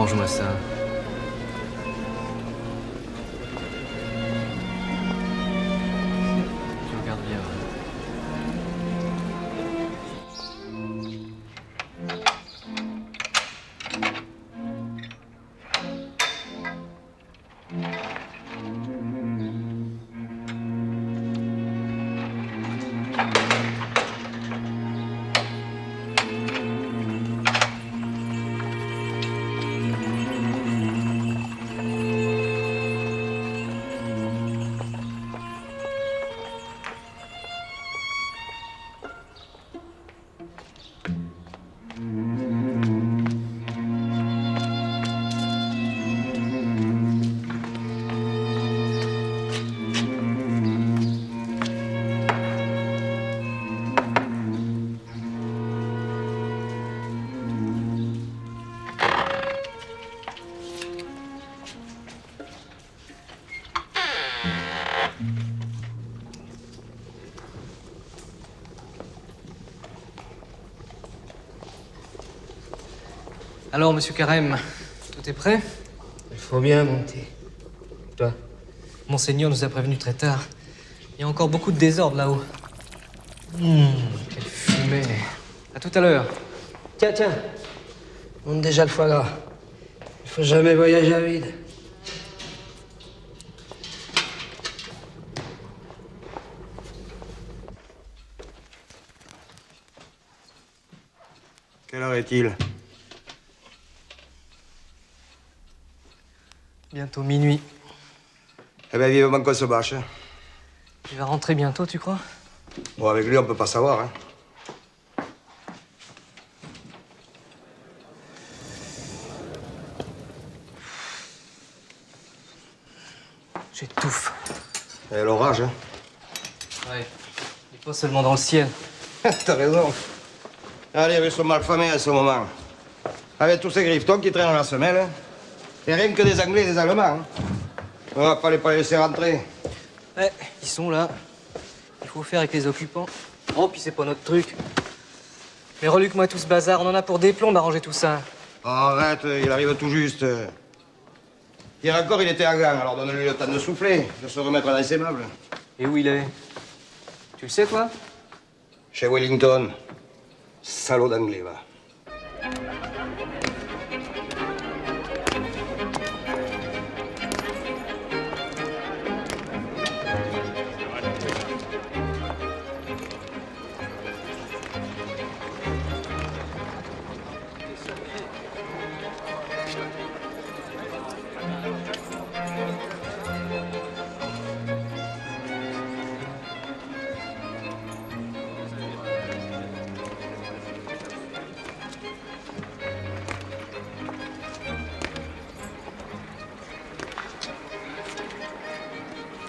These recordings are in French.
Arrange-moi ça. Tu regardes bien. Alors, monsieur Carême, tout est prêt? Il faut bien monter. Toi? Monseigneur nous a prévenus très tard. Il y a encore beaucoup de désordre là-haut. Quelle fumée. À tout à l'heure. Tiens, tiens. Monte déjà le foie gras. Il faut jamais voyager à vide. Quelle heure est-il? Bientôt minuit. Eh bien, vivement qu'on se bâche. Hein. Tu vas rentrer bientôt, tu crois? Bon, avec lui, on peut pas savoir, hein. J'étouffe. Et l'orage, hein. Ouais. Et pas seulement dans le ciel. T'as raison. Allez, avec son malfamé à ce moment. Avec tous ces griffetons qui traînent dans la semelle. Hein. Et rien que des Anglais et des Allemands. Hein. On va pas les laisser rentrer. Ouais, ils sont là. Il faut faire avec les occupants. Oh, puis c'est pas notre truc. Mais reluque-moi tout ce bazar, on en a pour des plombs d'arranger tout ça. Oh, arrête, il arrive tout juste. Hier encore, il était à Gand, alors donne-lui le temps de souffler, de se remettre dans ses meubles. Et où il est? Tu le sais, toi? Chez Wellington. Salaud d'anglais, va.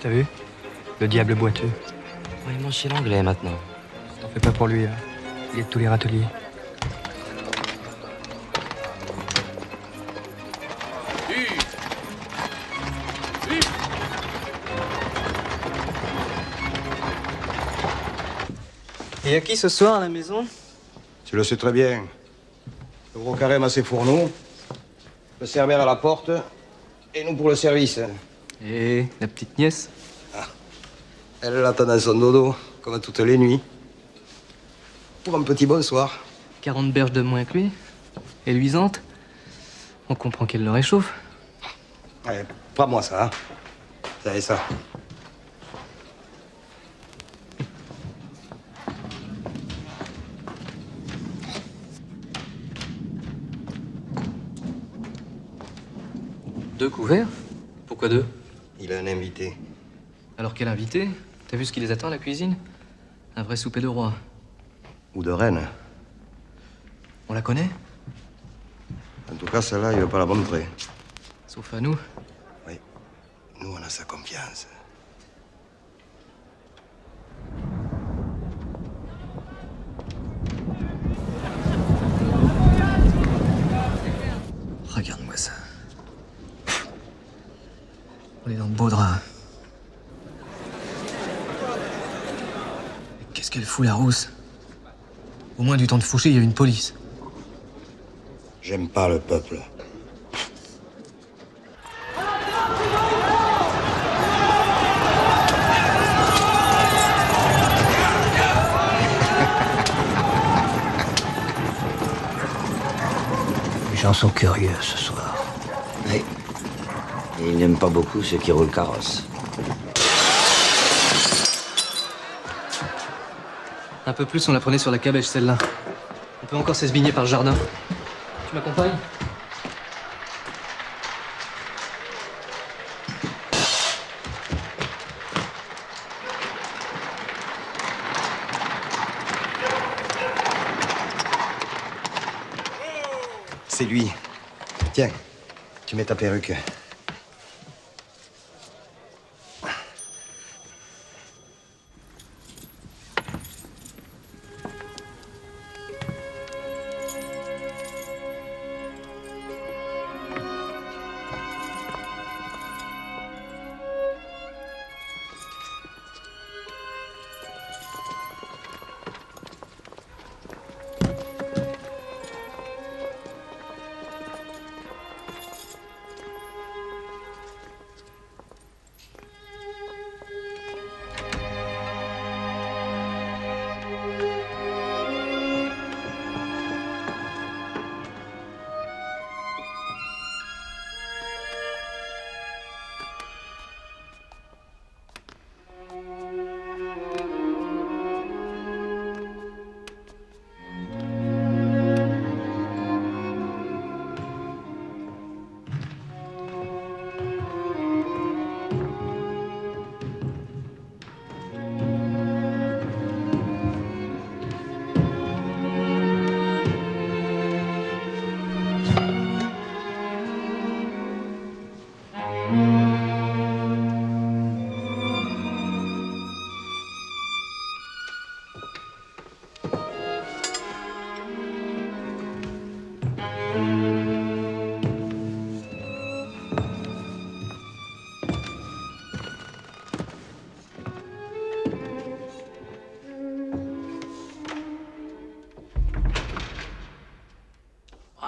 T'as vu? Le diable boiteux. Ouais, il mange chez l'anglais maintenant. T'en fais pas pour lui, hein. Il est de tous les râteliers. Et à qui ce soir à la maison? Tu le sais très bien. Le gros Carême à ses fourneaux, le cerbère à la porte, et nous pour le service. Et la petite nièce? Elle l'attend dans son dodo, comme toutes les nuits. Pour un petit bonsoir. 40 berges de moins que lui? Et luisante? On comprend qu'elle le réchauffe. Allez, prends-moi ça, hein. Ça et ça. Deux couverts? Pourquoi deux? Il a un invité. Alors quel invité? T'as vu ce qui les attend à la cuisine? Un vrai souper de roi. Ou de reine. On la connaît? En tout cas, celle-là, il veut pas la montrer. Sauf à nous. Oui. Nous, on a sa confiance. Regarde-moi ça. On est dans de beaux draps. Mais qu'est-ce qu'elle fout, la rousse? Au moins du temps de Fouché, il y a une police. J'aime pas le peuple. gens sont curieux ce soir. Oui. Et il n'aime pas beaucoup ceux qui roulent carrosse. Un peu plus, on la prenait sur la cabèche, celle-là. On peut encore s'esbigner par le jardin. Tu m'accompagnes? C'est lui. Tiens, tu mets ta perruque.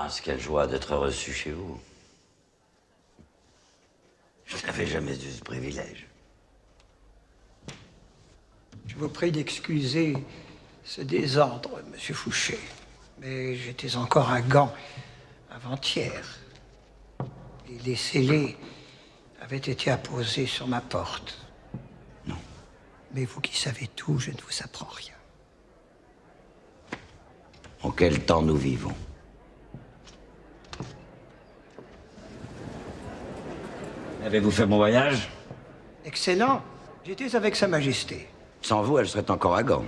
Prince, quelle joie d'être reçu chez vous. Je n'avais jamais eu ce privilège. Je vous prie d'excuser ce désordre, monsieur Fouché. Mais j'étais encore à Gand avant-hier. Et les scellés avaient été apposés sur ma porte. Non. Mais vous qui savez tout, je ne vous apprends rien. En quel temps nous vivons? Avez-vous fait mon voyage? Excellent. J'étais avec Sa Majesté. Sans vous, elle serait encore à Gand.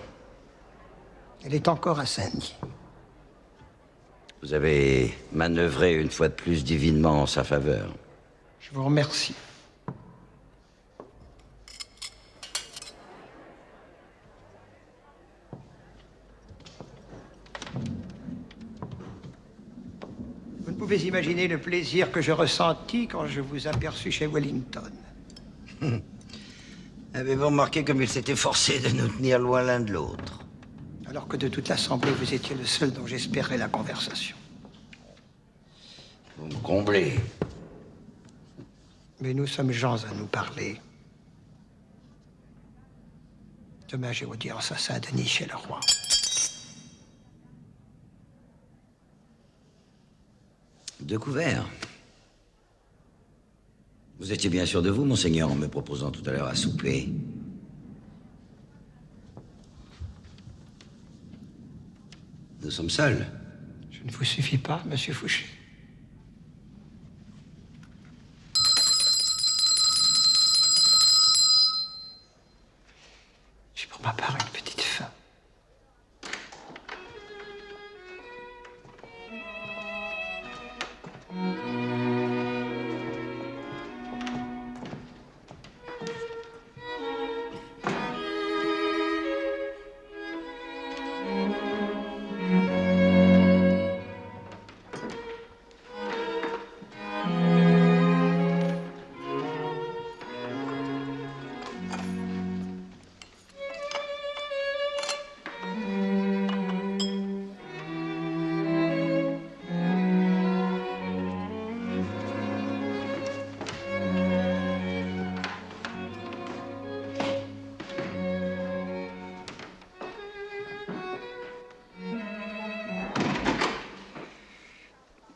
Elle est encore à Saint-Denis. Vous avez manœuvré une fois de plus divinement en sa faveur. Je vous remercie. Vous ne pouvez imaginer le plaisir que je ressentis quand je vous aperçus chez Wellington. Avez-vous remarqué comme il s'était forcé de nous tenir loin l'un de l'autre? Alors que de toute l'Assemblée, vous étiez le seul dont j'espérais la conversation. Vous me comblez. Mais nous sommes gens à nous parler. Demain, j'ai audience à Saint-Denis chez le roi. De couvert. Vous étiez bien sûr de vous, monseigneur, en me proposant tout à l'heure à souper. Nous sommes seuls. Je ne vous suffis pas, monsieur Fouché. J'ai pour ma part une petite faim.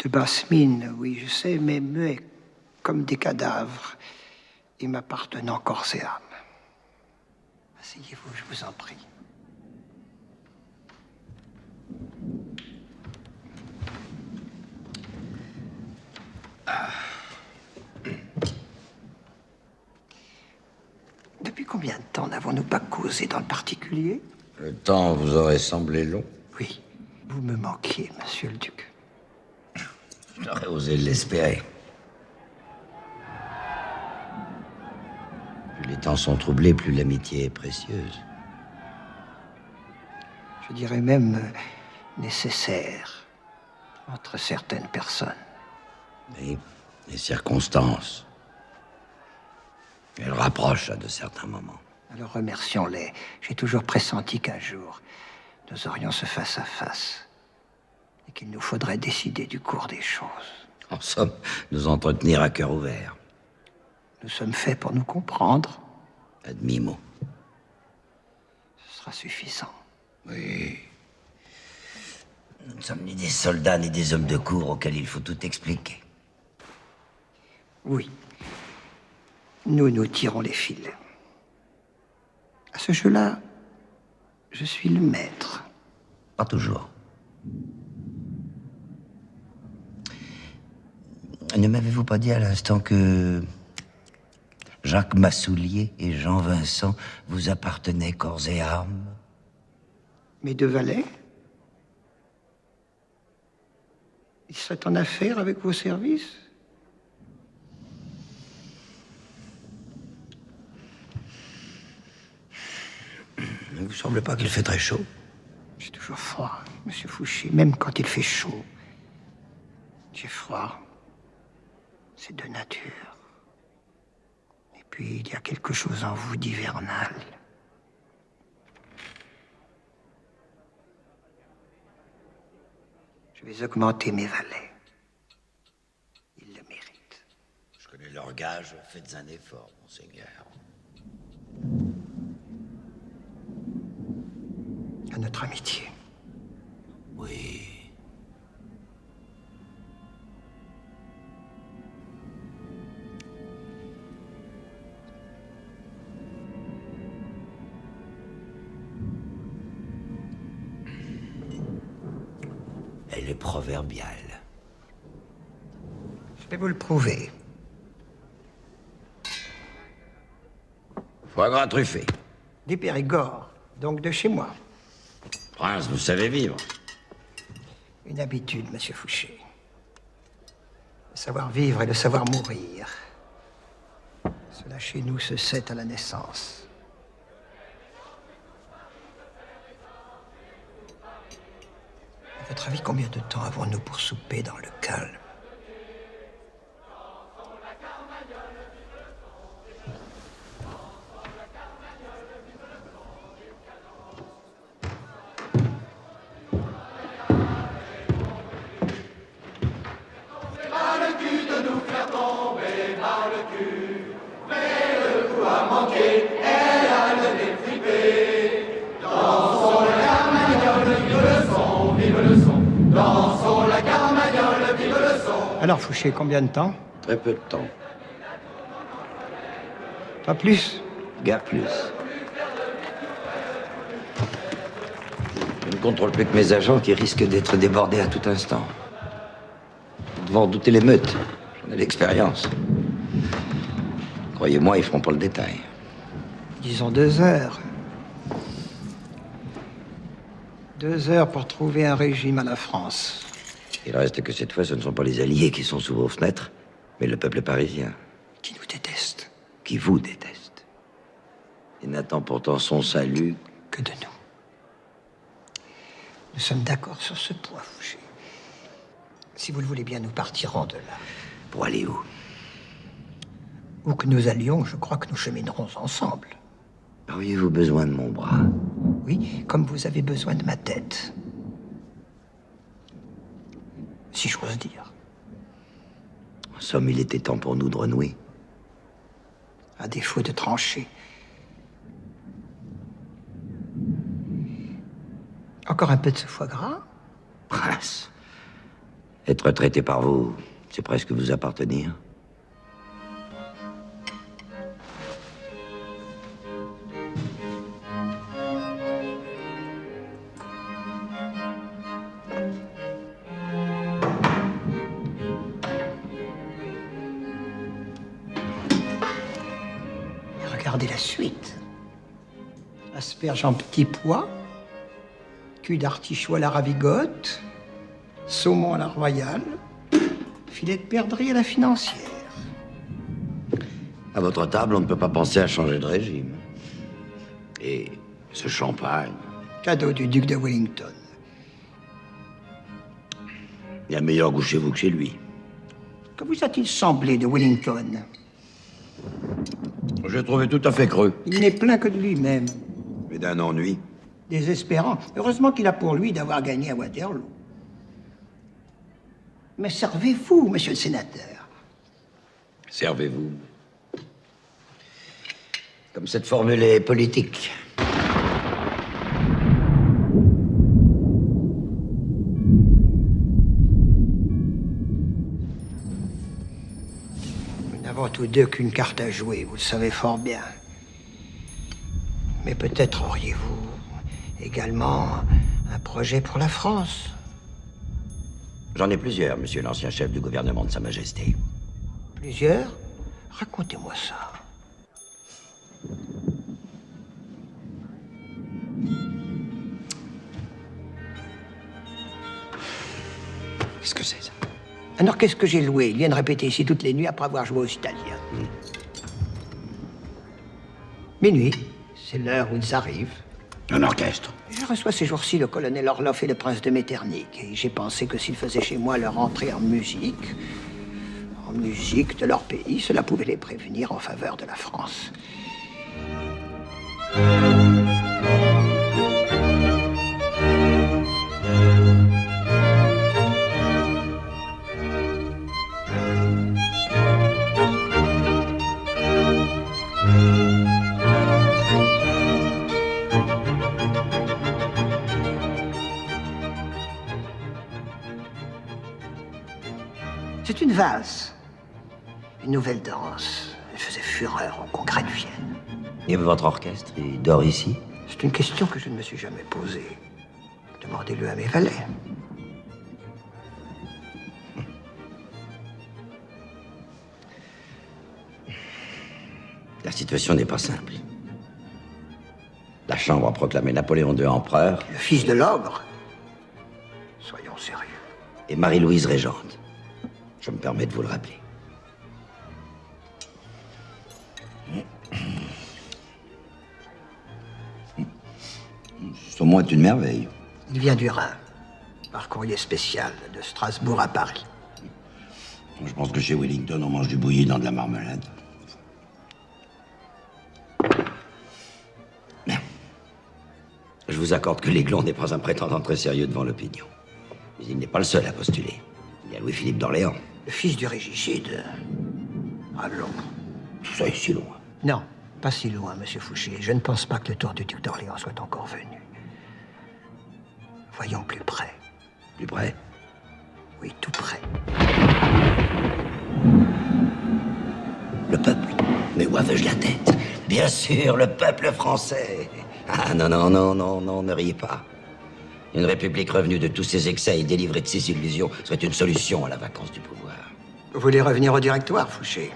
De basse mine, oui, je sais, mais muets comme des cadavres et m'appartenant corps et âme. Asseyez-vous, je vous en prie. Depuis combien de temps n'avons-nous pas causé dans le particulier? Le temps vous aurait semblé long. Oui, vous me manquiez, monsieur le duc. J'aurais osé l'espérer. Plus les temps sont troublés, plus l'amitié est précieuse. Je dirais même nécessaire entre certaines personnes. Mais les circonstances, elles rapprochent à de certains moments. Alors remercions-les. J'ai toujours pressenti qu'un jour, nous aurions ce face à face et qu'il nous faudrait décider du cours des choses. En somme, nous entretenir à cœur ouvert. Nous sommes faits pour nous comprendre. À demi-mot. Ce sera suffisant. Oui. Nous ne sommes ni des soldats ni des hommes de cour auxquels il faut tout expliquer. Oui. Nous tirons les fils. À ce jeu-là, je suis le maître. Pas toujours. Ne m'avez-vous pas dit à l'instant que Jacques Massoulier et Jean Vincent vous appartenaient corps et âme? Mes deux valets? Ils seraient en affaire avec vos services? Il ne vous semble pas qu'il fait très chaud? J'ai toujours froid, monsieur Fouché, même quand il fait chaud. J'ai froid. C'est de nature. Et puis, il y a quelque chose en vous d'hivernal. Je vais augmenter mes valets. Ils le méritent. Je connais leur gage, faites un effort, monseigneur. À notre amitié. Oui. Elle est proverbiale. Je vais vous le prouver. Foie gras truffé. Des Périgord, donc de chez moi. Prince, vous savez vivre. Une habitude, monsieur Fouché. Le savoir-vivre et le savoir mourir. Cela chez nous se sait à la naissance. À votre avis, combien de temps avons-nous pour souper dans le calme? Alors, Fouché, combien de temps? Très peu de temps. Pas plus? Guère plus. Je ne contrôle plus que mes agents qui risquent d'être débordés à tout instant. Vous devez en douter l'émeute. J'en ai l'expérience. Croyez-moi, ils feront pas le détail. Disons 2 heures. 2 heures pour trouver un régime à la France. Il reste que cette fois, ce ne sont pas les Alliés qui sont sous vos fenêtres, mais le peuple parisien. Qui nous déteste. Qui vous déteste. Et n'attend pourtant son salut. Que de nous. Nous sommes d'accord sur ce point, Fouché. Si vous le voulez bien, nous partirons de là. Pour aller où? Où que nous allions, je crois que nous cheminerons ensemble. Auriez-vous besoin de mon bras? Oui, comme vous avez besoin de ma tête. Si j'ose dire. En somme, il était temps pour nous de renouer. À défaut de trancher. Encore un peu de ce foie gras? Prince, Être traité par vous, c'est presque vous appartenir. Regardez la suite. Asperges en petits pois, cul d'artichaut à la ravigote, saumon à la royale, filet de perdrix à la financière. À votre table, on ne peut pas penser à changer de régime. Et ce champagne, Cadeau du duc de Wellington. il y a meilleur goût chez vous que chez lui. Que vous a-t-il semblé de Wellington? Je l'ai trouvé tout à fait creux. Il n'est plein que de lui-même. Et d'un ennui. Désespérant. Heureusement qu'il a pour lui d'avoir gagné à Waterloo. Mais servez-vous, monsieur le sénateur. Servez-vous. Comme cette formule est politique. Nous n'avons tous deux qu'une carte à jouer, vous le savez fort bien. Mais peut-être auriez-vous également un projet pour la France. J'en ai plusieurs, monsieur l'ancien chef du gouvernement de Sa Majesté. Plusieurs? Racontez-moi ça. Qu'est-ce que c'est, ça? Un orchestre que j'ai loué, ils viennent répéter ici toutes les nuits après avoir joué aux Italiens. Minuit, c'est l'heure où ils arrivent. Un orchestre. Je reçois ces jours-ci le colonel Orloff et le prince de Metternich. Et j'ai pensé que s'ils faisaient chez moi leur entrée en musique de leur pays, cela pouvait les prévenir en faveur de la France. C'est une valse. Une nouvelle danse. Elle faisait fureur au congrès de Vienne. Et votre orchestre, il dort ici? C'est une question que je ne me suis jamais posée. Demandez-le à mes valets. La situation n'est pas simple. La Chambre a proclamé Napoléon II empereur Le fils de l'ogre. Soyons sérieux. et Marie-Louise régente. Je me permets de vous le rappeler. Son mot est une merveille. Il vient du Rhin, par courrier spécial de Strasbourg à Paris. Je pense que chez Wellington, on mange du bouilli dans de la marmelade. Bien. Je vous accorde que l'Aiglon n'est pas un prétendant très sérieux devant l'opinion. Mais il n'est pas le seul à postuler. Il y a Louis-Philippe d'Orléans. Le fils du régicide. Allons. Tout ça est si loin. Non, pas si loin, monsieur Fouché. Je ne pense pas que le tour du duc d'Orléans soit encore venu. Voyons plus près. Plus près. Oui, tout près. Le peuple. Mais où avais-je la tête? Bien sûr, le peuple français. Ah non, non, non, non, non, ne riez pas. Une république revenue de tous ses excès et délivrée de ses illusions serait une solution à la vacance du pouvoir. Vous voulez revenir au directoire, Fouché?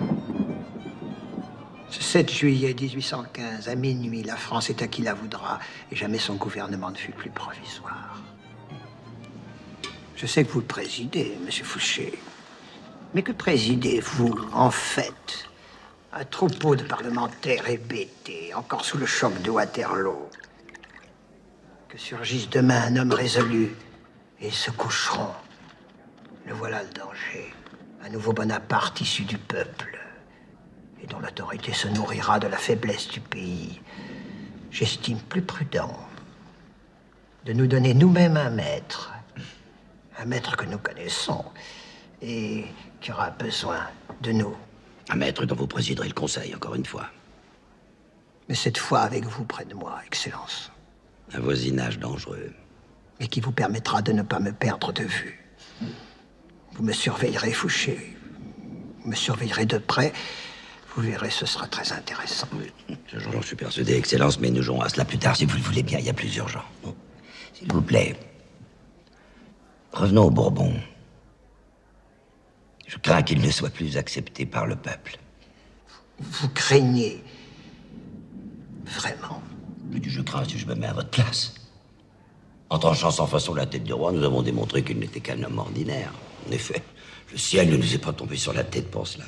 Ce 7 juillet 1815, à minuit, la France est à qui la voudra, et jamais son gouvernement ne fut plus provisoire. Je sais que vous le présidez, monsieur Fouché. Mais que présidez-vous, en fait? Un troupeau de parlementaires hébétés, encore sous le choc de Waterloo. Que surgisse demain un homme résolu, et ils se coucheront. Le voilà le danger. Un nouveau Bonaparte issu du peuple, et dont l'autorité se nourrira de la faiblesse du pays. J'estime plus prudent de nous donner nous-mêmes un maître que nous connaissons, et qui aura besoin de nous. Un maître dont vous présiderez le conseil, encore une fois. Mais cette fois avec vous près de moi, Excellence. Un voisinage dangereux. Et qui vous permettra de ne pas me perdre de vue. Vous me surveillerez, Fouché. Vous me surveillerez de près. Vous verrez, ce sera très intéressant. Oui, j'en suis persuadé, Excellence, mais nous jouons à cela plus tard, si vous le voulez bien. Il y a plus urgent. Bon. S'il vous plaît, revenons au Bourbon. Je crains qu'il ne soit plus accepté par le peuple. Vous craignez vraiment? Je crains si je me mets à votre place. En tranchant sans façon la tête du roi, nous avons démontré qu'il n'était qu'un homme ordinaire. En effet, le ciel ne nous est pas tombé sur la tête pour cela.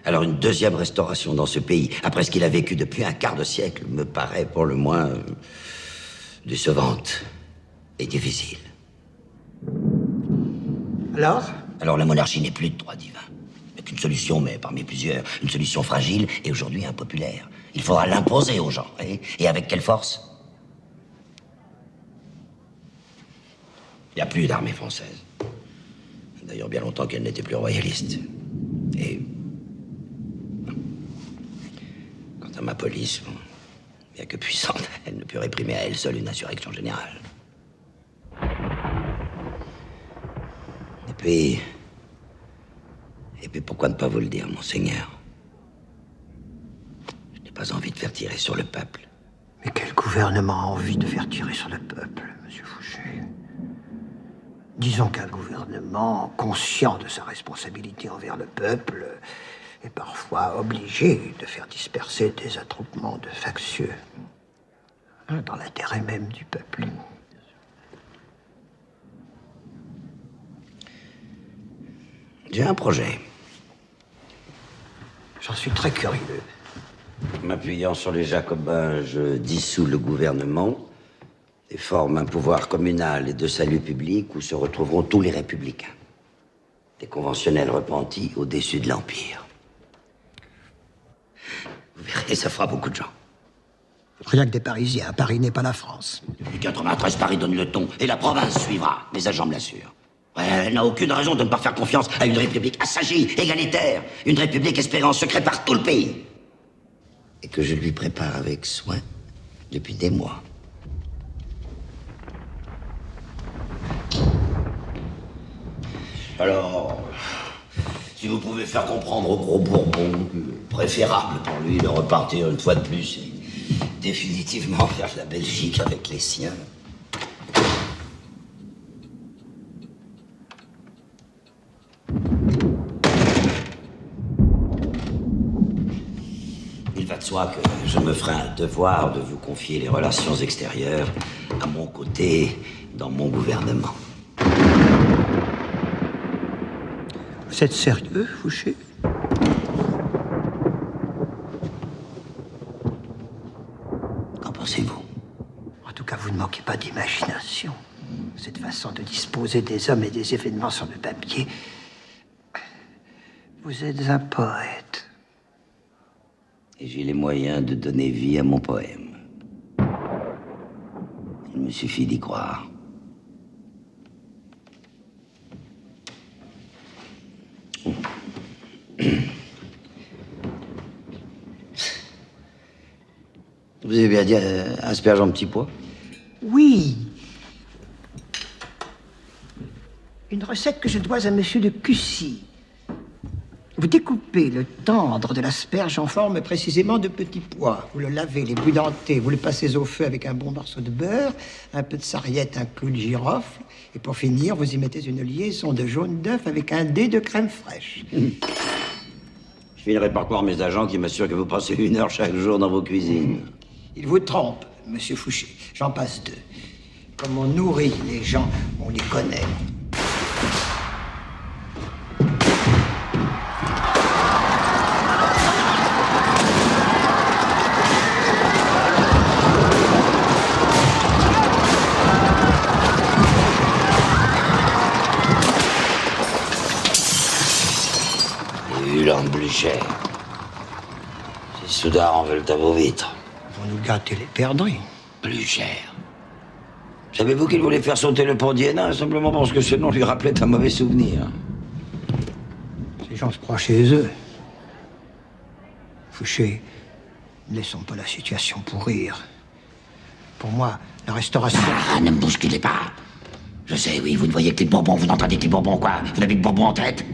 Alors une deuxième restauration dans ce pays, après ce qu'il a vécu depuis un quart de siècle, me paraît pour le moins décevante et difficile. Alors, la monarchie n'est plus de droit divin. Il n'y a qu'une solution, mais parmi plusieurs. Une solution fragile et aujourd'hui impopulaire. Il faudra l'imposer aux gens. Et avec quelle force? Il n'y a plus d'armée française. D'ailleurs, bien longtemps qu'elle n'était plus royaliste. Et... quant à ma police, bon, bien que puissante, elle ne peut réprimer à elle seule une insurrection générale. Et puis pourquoi ne pas vous le dire, monseigneur? Je n'ai pas envie de faire tirer sur le peuple. Mais quel gouvernement a envie de faire tirer sur le peuple, monsieur Fouché? Disons qu'un gouvernement conscient de sa responsabilité envers le peuple est parfois obligé de faire disperser des attroupements de factieux dans l'intérêt même du peuple. J'ai un projet. J'en suis très curieux. M'appuyant sur les Jacobins, je dissous le gouvernement et forme un pouvoir communal et de salut public où se retrouveront tous les républicains. Des conventionnels repentis au-dessus de l'Empire. Vous verrez, ça fera beaucoup de gens. Rien que des Parisiens. Paris n'est pas la France. Depuis 93, Paris donne le ton et la province suivra. Mes agents me l'assurent. Elle n'a aucune raison de ne pas faire confiance à une république assagie, égalitaire. Une république espérée en secret par tout le pays. Et que je lui prépare avec soin depuis des mois. Alors, si vous pouvez faire comprendre au gros Bourbon que préférable pour lui de repartir une fois de plus et définitivement vers la Belgique avec les siens. Il va de soi que je me ferai un devoir de vous confier les relations extérieures à mon côté dans mon gouvernement. Vous êtes sérieux, Fouché? Qu'en pensez-vous? En tout cas, vous ne manquez pas d'imagination. Cette façon de disposer des hommes et des événements sur le papier. Vous êtes un poète. Et j'ai les moyens de donner vie à mon poème. Il me suffit d'y croire. Vous avez bien dit asperge en petits pois? Oui. Une recette que je dois à monsieur de Cussy. Vous découpez le tendre de l'asperge en forme précisément de petits pois. Vous le lavez, l'ébouillantez, vous le passez au feu avec un bon morceau de beurre, un peu de sarriette, un clou de girofle, et pour finir, vous y mettez une liaison de jaune d'œuf avec un dé de crème fraîche. Je finirai par croire mes agents qui m'assurent que vous passez 1 heure chaque jour dans vos cuisines. Ils vous trompent, monsieur Fouché. J'en passe 2. Comme on nourrit les gens, on les connaît. Blücher. Ces soudards en veulent à vos vitres. Vous nous gâtez les perdrix. Blücher. Savez-vous qu'il voulait faire sauter le pont d'Iéna simplement parce que ce nom lui rappelait un mauvais souvenir? Ces gens se croient chez eux. Fouché, ne laissons pas la situation pourrir. Pour moi, la restauration... Ah, ne me bousculez pas. Je sais, oui, vous ne voyez que les Bourbons, vous n'entendez que les Bourbons, quoi. Vous n'avez que Bourbons en tête.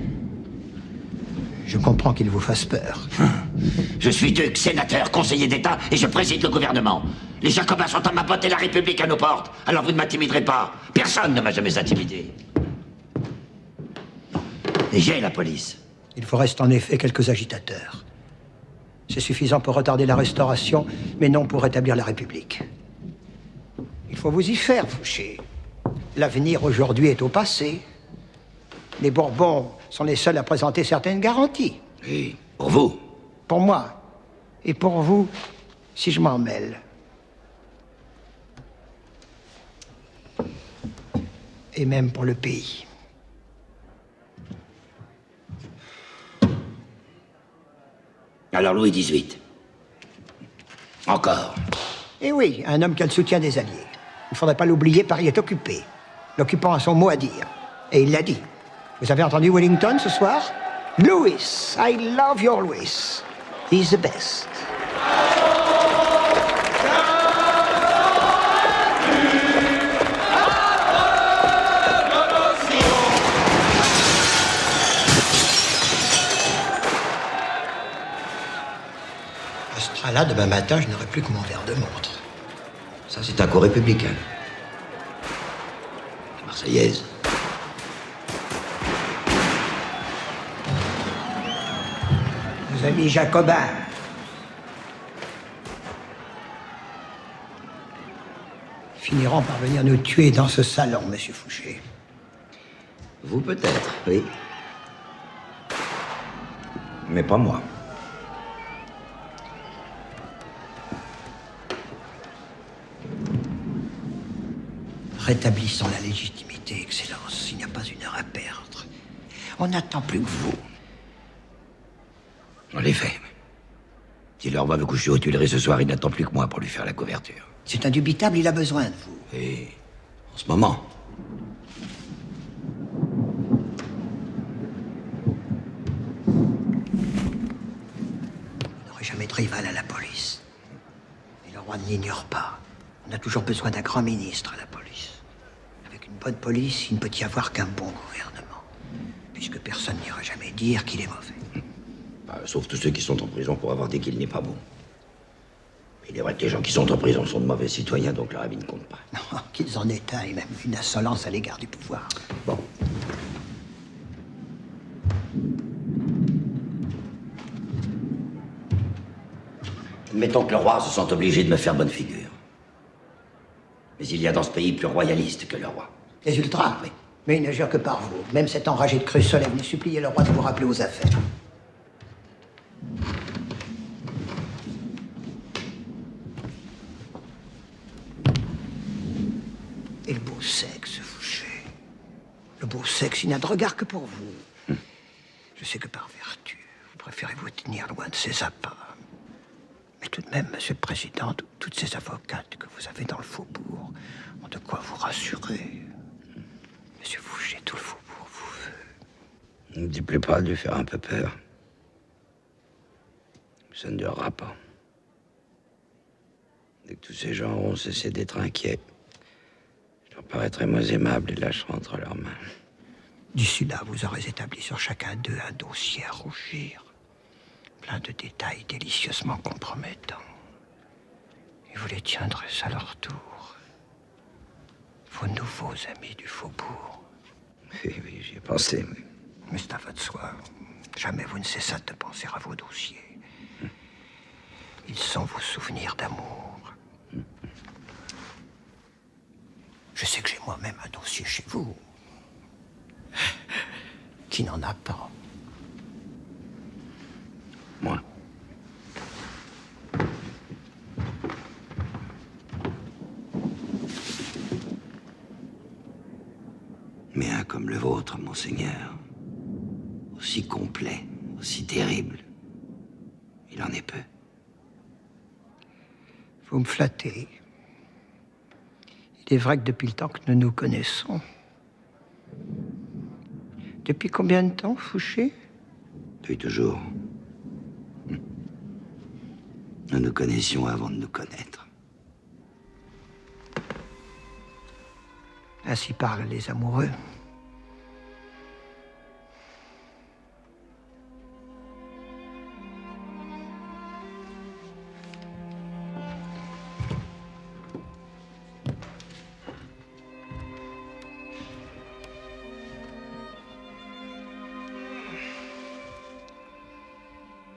Je comprends qu'il vous fasse peur. Je suis duc, sénateur, conseiller d'État et je préside le gouvernement. Les Jacobins sont à ma porte et la République à nos portes. Alors vous ne m'intimiderez pas. Personne ne m'a jamais intimidé. Et j'ai la police. Il vous reste en effet quelques agitateurs. C'est suffisant pour retarder la restauration, mais non pour rétablir la République. Il faut vous y faire, Fouché. L'avenir aujourd'hui est au passé. Les Bourbons sont les seuls à présenter certaines garanties. Oui, pour vous. Pour moi. Et pour vous, si je m'en mêle. Et même pour le pays. Alors Louis XVIII. Encore. Et oui, un homme qui a le soutien des Alliés. Il ne faudrait pas l'oublier, Paris est occupé. L'occupant a son mot à dire. Et il l'a dit. Vous avez entendu Wellington ce soir? Louis, I love your Louis. He's the best. À ce train-là, demain matin, je n'aurai plus que mon verre de montre. Ça, c'est un coup républicain. La Marseillaise. Nos amis jacobins. Finiront par venir nous tuer dans ce salon, monsieur Fouché. Vous peut-être, oui. Mais pas moi. Rétablissons la légitimité, Excellence. Il n'y a pas une heure à perdre. On n'attend plus que vous. En effet. Si le roi veut coucher aux Tuileries ce soir, il n'attend plus que moi pour lui faire la couverture. C'est indubitable, il a besoin de vous. Et en ce moment. Vous n'aurez jamais de rival à la police. Et le roi ne l'ignore pas. On a toujours besoin d'un grand ministre à la police. Avec une bonne police, il ne peut y avoir qu'un bon gouvernement. Puisque personne n'ira jamais dire qu'il est mauvais. Sauf tous ceux qui sont en prison pour avoir dit qu'il n'est pas bon. Il est vrai que les gens qui sont en prison sont de mauvais citoyens, donc leur avis ne compte pas. Non, qu'ils en aient un et même une insolence à l'égard du pouvoir. Bon. Admettons que le roi se sent obligé de me faire bonne figure. Mais il y a dans ce pays plus royaliste que le roi. Les ultras, oui. Mais ils ne jurent que par vous. Même cet enragé de Crusoe est venu supplier le roi de vous rappeler aux affaires. Et le beau sexe, Fouché. Le beau sexe, il n'a de regard que pour vous. Je sais que par vertu, vous préférez vous tenir loin de ces appâts. Mais tout de même, Monsieur le Président, toutes ces avocates que vous avez dans le faubourg ont de quoi vous rassurer. Monsieur Fouché, tout le faubourg vous veut. Ne me dis plus pas de lui faire un peu peur. Ça ne durera pas. Dès que tous ces gens auront cessé d'être inquiets, je leur paraîtrai moins aimable et lâcherai entre leurs mains. D'ici là, vous aurez établi sur chacun d'eux un dossier à rougir. Plein de détails délicieusement compromettants. Et vous les tiendrez à leur tour. Vos nouveaux amis du faubourg. Oui, j'y ai pensé, oui. Mais c'est à votre soi. Jamais vous ne cessâtes de penser à vos dossiers. Ils sont vos souvenirs d'amour. Je sais que j'ai moi-même un dossier chez vous. Qui n'en a pas? Moi. Mais un comme le vôtre, monseigneur, aussi complet, aussi terrible, il en est peu. Vous me flattez. Il est vrai que depuis le temps que nous nous connaissons... Depuis combien de temps, Fouché? Depuis toujours. Nous nous connaissions avant de nous connaître. Ainsi parlent les amoureux.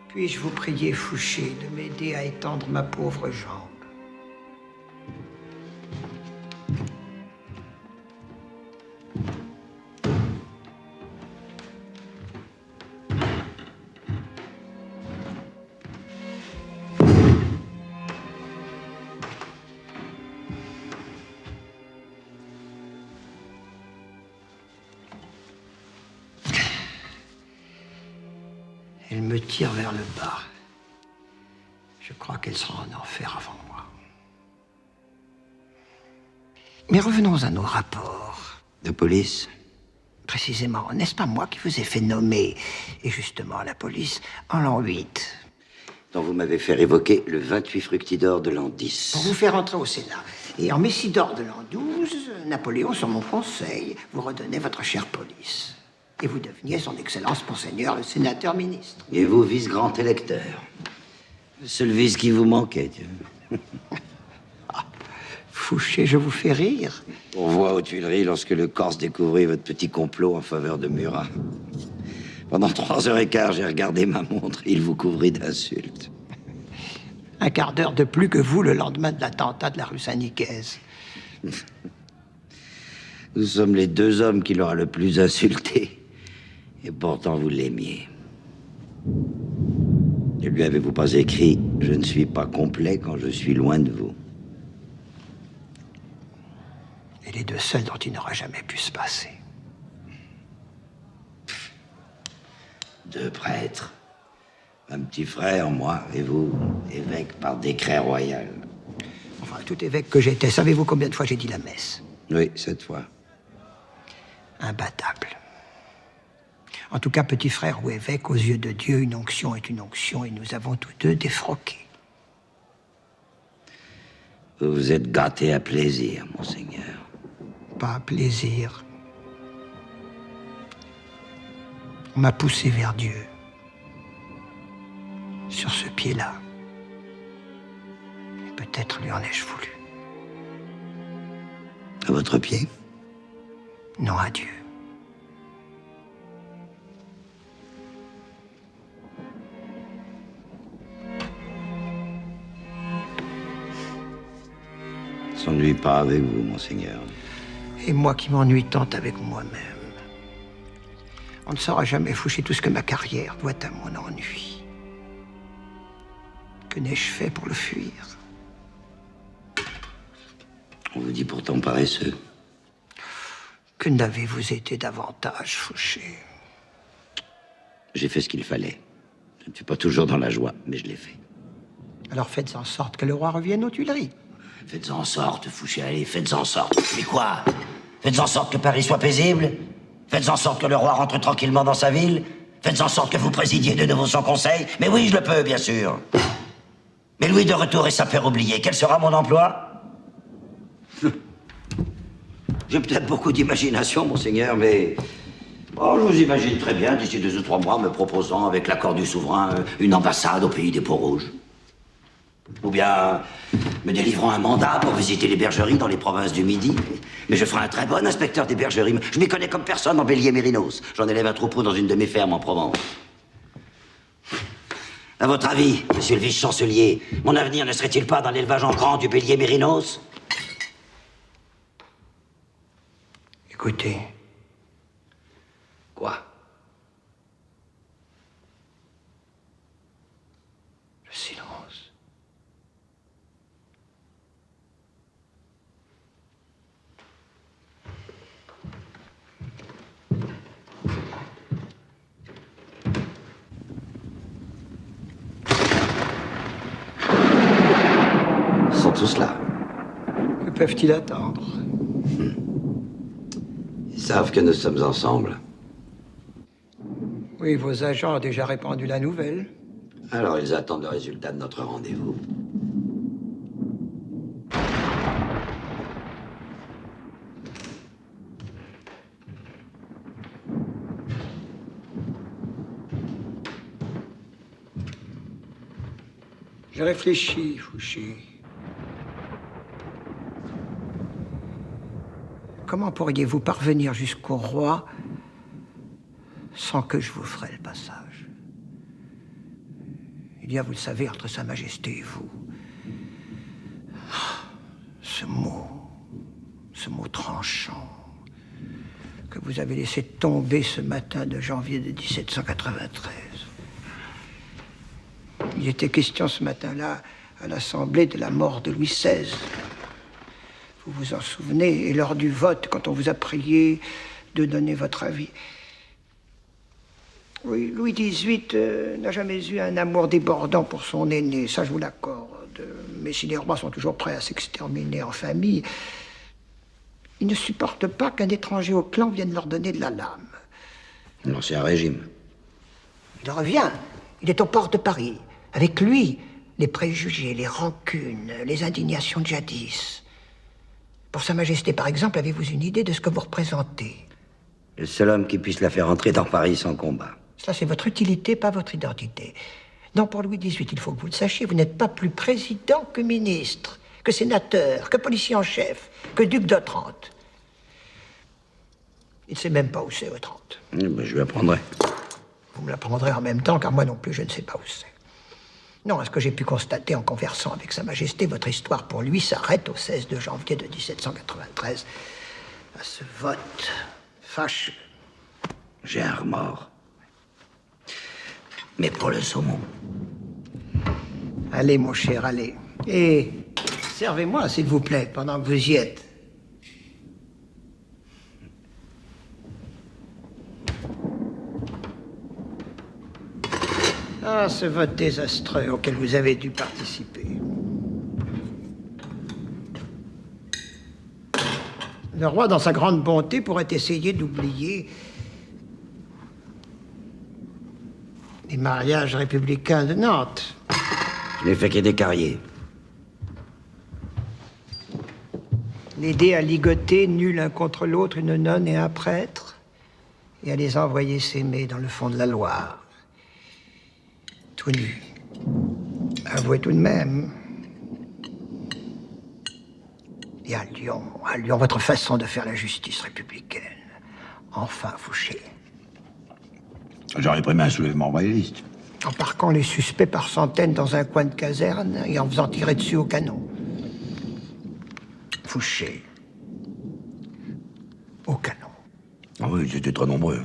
Puis-je vous prier, Fouché, de m'aider à étendre ma pauvre jambe? Elle me tire vers le bas. Je crois qu'elle sera en enfer avant moi. Mais revenons à nos rapports. De police? Précisément, n'est-ce pas moi qui vous ai fait nommer, et justement à la police, en l'an 8? Dont vous m'avez fait révoquer le 28 fructidor de l'an 10. Pour vous faire entrer au Sénat. Et en Messidor de l'an 12, Napoléon, sur mon conseil, vous redonnait votre chère police. Et vous deveniez son Excellence Monseigneur le sénateur ministre. Et vous, vice-grand électeur. Le seul vice qui vous manquait, Dieu. Fouché, je vous fais rire. On voit aux Tuileries lorsque le Corse découvrit votre petit complot en faveur de Murat. Pendant 3h15, j'ai regardé ma montre et il vous couvrit d'insultes. Un quart d'heure de plus que vous le lendemain de l'attentat de la rue Saint-Nicaise. Nous sommes les deux hommes qui l'aura le plus insulté. Et pourtant, vous l'aimiez. Ne lui avez-vous pas écrit « Je ne suis pas complet quand je suis loin de vous » ? Et les deux seuls dont il n'aura jamais pu se passer. Deux prêtres. Un petit frère, moi, et vous, évêque par décret royal. Enfin, tout évêque que j'étais, savez-vous combien de fois j'ai dit la messe? Oui, 7 fois. Imbattable. En tout cas, petit frère ou évêque, aux yeux de Dieu, une onction est une onction, et nous avons tous deux défroqué. Vous vous êtes gâté à plaisir, monseigneur. Pas à plaisir. On m'a poussé vers Dieu. Sur ce pied-là. Et peut-être lui en ai-je voulu. À votre pied? Non, à Dieu. S'ennuie pas avec vous, monseigneur. Et moi qui m'ennuie tant avec moi-même. On ne saura jamais, Fouché, tout ce que ma carrière doit à mon ennui. Que n'ai-je fait pour le fuir? On vous dit pourtant paresseux. Que n'avez-vous été davantage, Fouché? J'ai fait ce qu'il fallait. Je ne suis pas toujours dans la joie, mais je l'ai fait. Alors faites en sorte que le roi revienne aux Tuileries. Faites en sorte, Fouché, allez, faites en sorte. Mais quoi? Faites en sorte que Paris soit paisible? Faites en sorte que le roi rentre tranquillement dans sa ville? Faites en sorte que vous présidiez de nouveau son conseil? Mais oui, je le peux, bien sûr. Mais Louis de retour et sa peur oubliée, quel sera mon emploi? J'ai peut-être beaucoup d'imagination, monseigneur, mais... Oh, je vous imagine très bien, d'ici 2 ou 3 mois, me proposant, avec l'accord du souverain, une ambassade au pays des Peaux-Rouges. Ou bien me délivrant un mandat pour visiter les bergeries dans les provinces du Midi. Mais je ferai un très bon inspecteur des bergeries. Je m'y connais comme personne en bélier mérinos. J'en élève un troupeau dans une de mes fermes en Provence. À votre avis, monsieur le vice-chancelier, mon avenir ne serait-il pas dans l'élevage en grand du bélier mérinos? Écoutez. Quoi? Le silence. Ils sont tous là. Que peuvent-ils attendre? Ils savent que nous sommes ensemble. Oui, vos agents ont déjà répandu la nouvelle. Alors ils attendent le résultat de notre rendez-vous. Je réfléchis, Fouché. Comment pourriez-vous parvenir jusqu'au roi sans que je vous ferais le passage? Il y a, vous le savez, entre Sa Majesté et vous, ce mot tranchant que vous avez laissé tomber ce matin de janvier de 1793. Il était question ce matin-là à l'Assemblée de la mort de Louis XVI. Vous vous en souvenez, et lors du vote, quand on vous a prié de donner votre avis. Oui, Louis XVIII n'a jamais eu un amour débordant pour son aîné, ça je vous l'accorde. Mais si les rois sont toujours prêts à s'exterminer en famille, ils ne supportent pas qu'un étranger au clan vienne leur donner de la lame. L'Ancien Régime. Il revient, il est au port de Paris. Avec lui, les préjugés, les rancunes, les indignations de jadis. Pour Sa Majesté, par exemple, avez-vous une idée de ce que vous représentez? Le seul homme qui puisse la faire entrer dans Paris sans combat. Cela, c'est votre utilité, pas votre identité. Non, pour Louis XVIII, il faut que vous le sachiez, vous n'êtes pas plus président que ministre, que sénateur, que policier en chef, que duc d'Otrante. Il ne sait même pas où c'est, Otrante. Ben, je lui apprendrai. Vous me l'apprendrez en même temps, car moi non plus, je ne sais pas où c'est. Non, à ce que j'ai pu constater en conversant avec Sa Majesté, votre histoire pour lui s'arrête au 16 de janvier de 1793, à ce vote fâcheux. J'ai un remords. Mais pour le saumon. Allez, mon cher, allez. Et servez-moi, s'il vous plaît, pendant que vous y êtes. Ah, ce vote désastreux auquel vous avez dû participer. Le roi, dans sa grande bonté, pourrait essayer d'oublier les mariages républicains de Nantes. Je n'ai fait que des carriers. L'aider à ligoter, nus l'un contre l'autre, une nonne et un prêtre, et à les envoyer s'aimer dans le fond de la Loire. Tout nu. Avouez tout de même. Et à Lyon, votre façon de faire la justice républicaine. Enfin, Fouché. J'aurais pris un soulèvement royaliste. En parquant les suspects par centaines dans un coin de caserne et en faisant tirer dessus au canon. Fouché. Au canon. Ah oui, ils étaient très nombreux.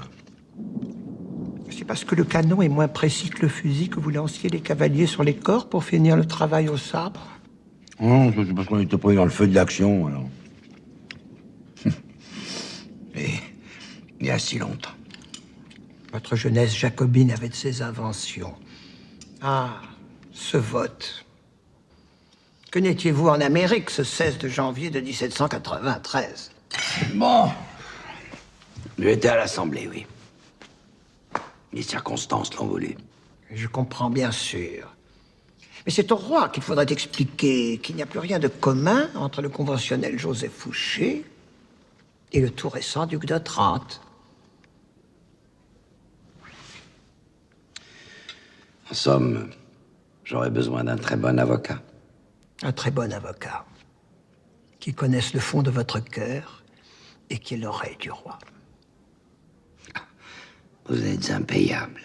C'est parce que le canon est moins précis que le fusil que vous lanciez les cavaliers sur les corps pour finir le travail au sabre? Non, c'est parce qu'on était pris dans le feu de l'action, alors. Et il y a si longtemps. Votre jeunesse jacobine avait de ses inventions. Ah, ce vote. Que n'étiez-vous en Amérique ce 16 de janvier de 1793? Bon. J'étais à l'Assemblée, oui. Les circonstances l'ont voulu. Je comprends bien sûr. Mais c'est au roi qu'il faudrait expliquer qu'il n'y a plus rien de commun entre le conventionnel Joseph Fouché et le tout récent duc d'Otrante. En somme, j'aurais besoin d'un très bon avocat. Un très bon avocat qui connaisse le fond de votre cœur et qui est l'oreille du roi. Vous êtes impayable.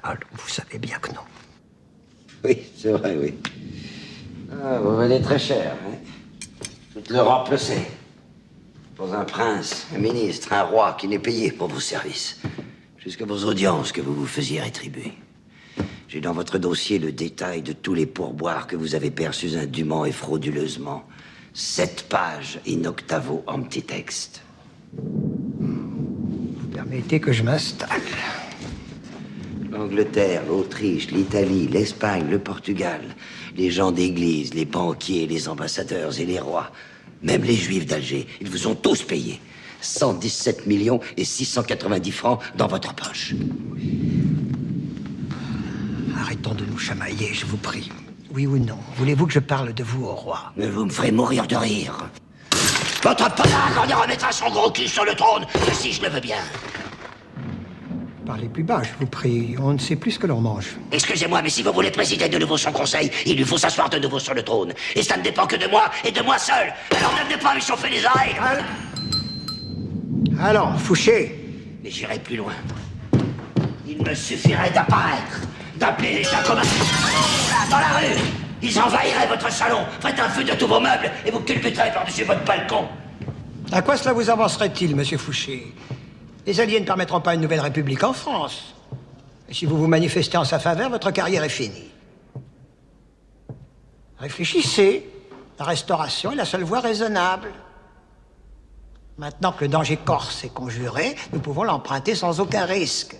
Ah, vous savez bien que non. Oui, c'est vrai, oui. Ah, vous valez très cher, hein? Toute l'Europe le sait. Pour un prince, un ministre, un roi qui n'est payé pour vos services. Jusqu'à vos audiences que vous vous faisiez rétribuer. J'ai dans votre dossier le détail de tous les pourboires que vous avez perçus indûment et frauduleusement. 7 pages in octavo en petit texte. Permettez que je m'installe. L'Angleterre, l'Autriche, l'Italie, l'Espagne, le Portugal, les gens d'église, les banquiers, les ambassadeurs et les rois, même les juifs d'Alger, ils vous ont tous payé. 117 millions et 690 francs dans votre poche. Arrêtons de nous chamailler, je vous prie. Oui ou non? Voulez-vous que je parle de vous au roi? Mais vous me ferez mourir de rire. Votre panache en y remettra son gros cul sur le trône, si je le veux bien. Parlez plus bas, je vous prie. On ne sait plus ce que l'on mange. Excusez-moi, mais si vous voulez présider de nouveau son conseil, il lui faut s'asseoir de nouveau sur le trône. Et ça ne dépend que de moi et de moi seul. Alors ne venez pas lui chauffer les oreilles. Allons, Fouché. Mais j'irai plus loin. Il me suffirait d'apparaître, d'appeler les gens comme dans la rue. Ils envahiraient votre salon, feraient un feu de tous vos meubles et vous culbuteraient par-dessus votre balcon. À quoi cela vous avancerait-il, monsieur Fouché? Les Alliés ne permettront pas une nouvelle république en France. Et si vous vous manifestez en sa faveur, votre carrière est finie. Réfléchissez. La restauration est la seule voie raisonnable. Maintenant que le danger corse est conjuré, nous pouvons l'emprunter sans aucun risque.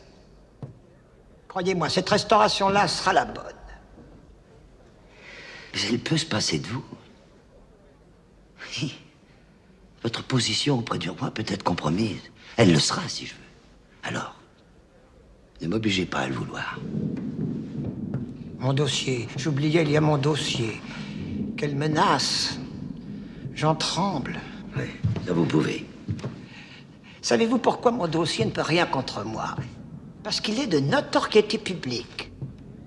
Croyez-moi, cette restauration-là sera la bonne. Mais elle peut se passer de vous. Oui. Votre position auprès du roi peut être compromise. Elle le sera si je veux. Alors, ne m'obligez pas à le vouloir. Mon dossier. J'oubliais, il y a mon dossier. Quelle menace. J'en tremble. Oui, ça vous pouvez. Savez-vous pourquoi mon dossier ne peut rien contre moi? Parce qu'il est de notoriété publique.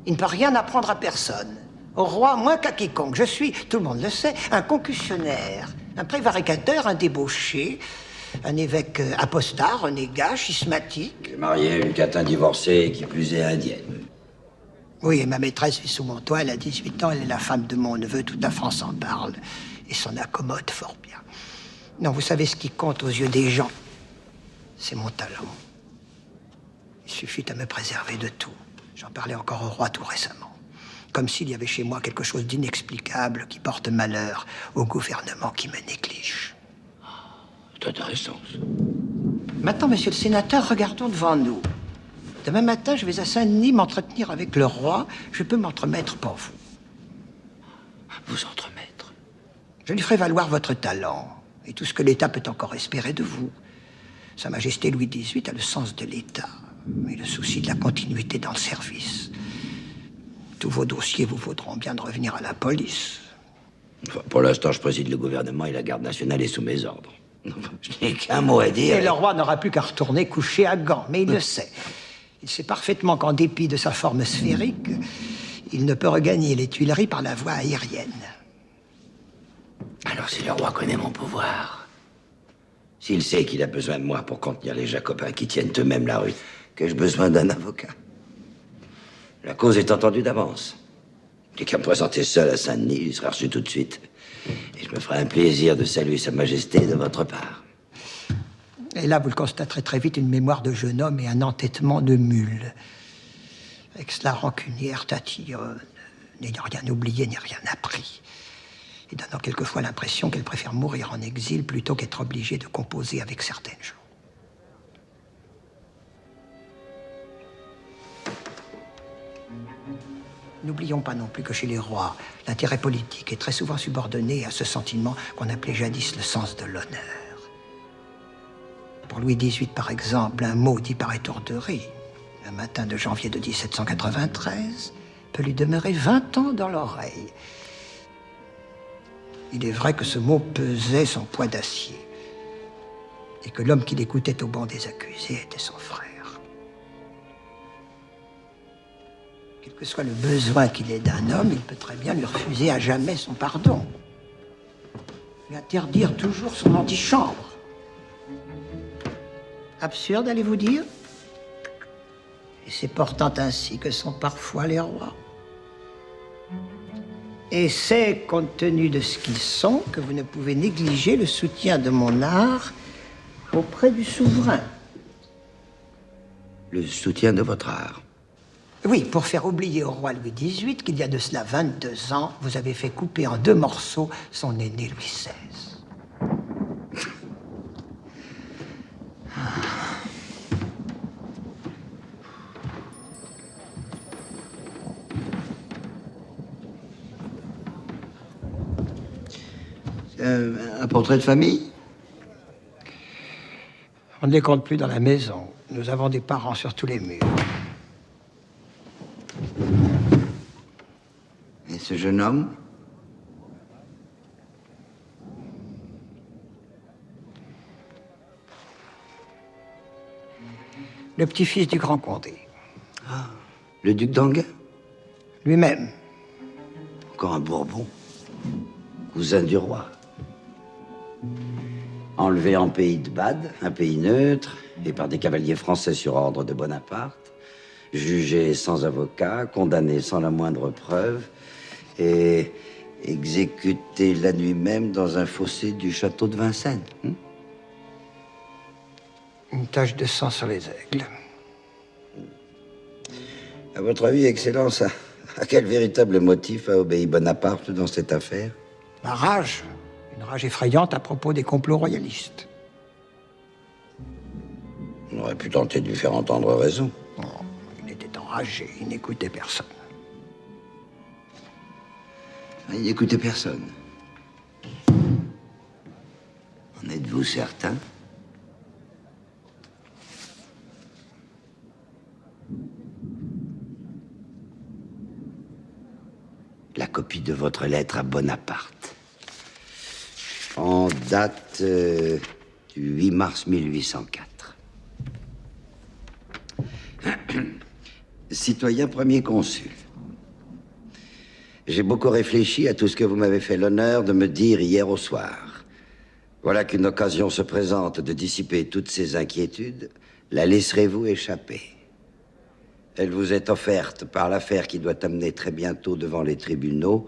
Il ne peut rien apprendre à personne. Au roi, moins qu'à quiconque. Je suis, tout le monde le sait, un concussionnaire, un prévaricateur, un débauché, un évêque apostat, renégat, schismatique. Marié, une catin divorcée, qui plus est indienne. Oui, et ma maîtresse vit sous mon toit, elle a 18 ans, elle est la femme de mon neveu, toute la France en parle, et s'en accommode fort bien. Non, vous savez ce qui compte aux yeux des gens, c'est mon talent. Il suffit à me préserver de tout. J'en parlais encore au roi tout récemment. Comme s'il y avait chez moi quelque chose d'inexplicable qui porte malheur au gouvernement qui me néglige. C'est intéressant, ça. Maintenant, monsieur le sénateur, regardons devant nous. Demain matin, je vais à Saint-Denis m'entretenir avec le roi. Je peux m'entremettre pour vous. Vous entremettre? Je lui ferai valoir votre talent et tout ce que l'État peut encore espérer de vous. Sa Majesté Louis XVIII a le sens de l'État et le souci de la continuité dans le service. Tous vos dossiers vous vaudront bien de revenir à la police. Enfin, pour l'instant, je préside le gouvernement et la garde nationale est sous mes ordres. Je n'ai qu'un mot à dire. Et le roi n'aura plus qu'à retourner coucher à Gand, mais il le sait. Il sait parfaitement qu'en dépit de sa forme sphérique, il ne peut regagner les Tuileries par la voie aérienne. Alors si le roi connaît mon pouvoir, s'il sait qu'il a besoin de moi pour contenir les Jacobins qui tiennent eux-mêmes la rue, qu'ai-je besoin d'un avocat? La cause est entendue d'avance. J'ai qu'à me présenter seul à Saint-Denis, il sera reçu tout de suite. Et je me ferai un plaisir de saluer Sa Majesté de votre part. Et là, vous le constaterez très vite, une mémoire de jeune homme et un entêtement de mule. Avec cela rancunière, tatillonne, n'ayant rien oublié ni rien appris. Et donnant quelquefois l'impression qu'elle préfère mourir en exil plutôt qu'être obligée de composer avec certaines gens. N'oublions pas non plus que chez les rois, l'intérêt politique est très souvent subordonné à ce sentiment qu'on appelait jadis le sens de l'honneur. Pour Louis XVIII, par exemple, un mot dit par étourderie, un matin de janvier de 1793, peut lui demeurer 20 ans dans l'oreille. Il est vrai que ce mot pesait son poids d'acier, et que l'homme qui l'écoutait au banc des accusés était son frère. Quel que soit le besoin qu'il ait d'un homme, il peut très bien lui refuser à jamais son pardon. Lui interdire toujours son antichambre. Absurde, allez-vous dire? Et c'est pourtant ainsi que sont parfois les rois. Et c'est, compte tenu de ce qu'ils sont, que vous ne pouvez négliger le soutien de mon art auprès du souverain. Le soutien de votre art? Oui, pour faire oublier au roi Louis XVIII qu'il y a de cela 22 ans, vous avez fait couper en 2 morceaux son aîné Louis XVI. Un portrait de famille? On ne les compte plus dans la maison. Nous avons des parents sur tous les murs. Et ce jeune homme? le petit-fils du grand Condé. Le duc d'Enghien? Lui-même. Encore un Bourbon. Cousin du roi. Enlevé en pays de Bade, un pays neutre, et par des cavaliers français sur ordre de Bonaparte, jugé sans avocat, condamné sans la moindre preuve, et exécuté la nuit même dans un fossé du château de Vincennes. Une tache de sang sur les aigles. À votre avis, Excellence, à quel véritable motif a obéi Bonaparte dans cette affaire? La rage. Une rage effrayante à propos des complots royalistes. On aurait pu tenter de lui faire entendre raison. Oh, il était enragé, il n'écoutait personne. Il n'écoutait personne. En êtes-vous certain? La copie de votre lettre à Bonaparte. En date du 8 mars 1804. Citoyen premier consul. J'ai beaucoup réfléchi à tout ce que vous m'avez fait l'honneur de me dire hier au soir. Voilà qu'une occasion se présente de dissiper toutes ces inquiétudes. La laisserez-vous échapper? Elle vous est offerte par l'affaire qui doit amener très bientôt devant les tribunaux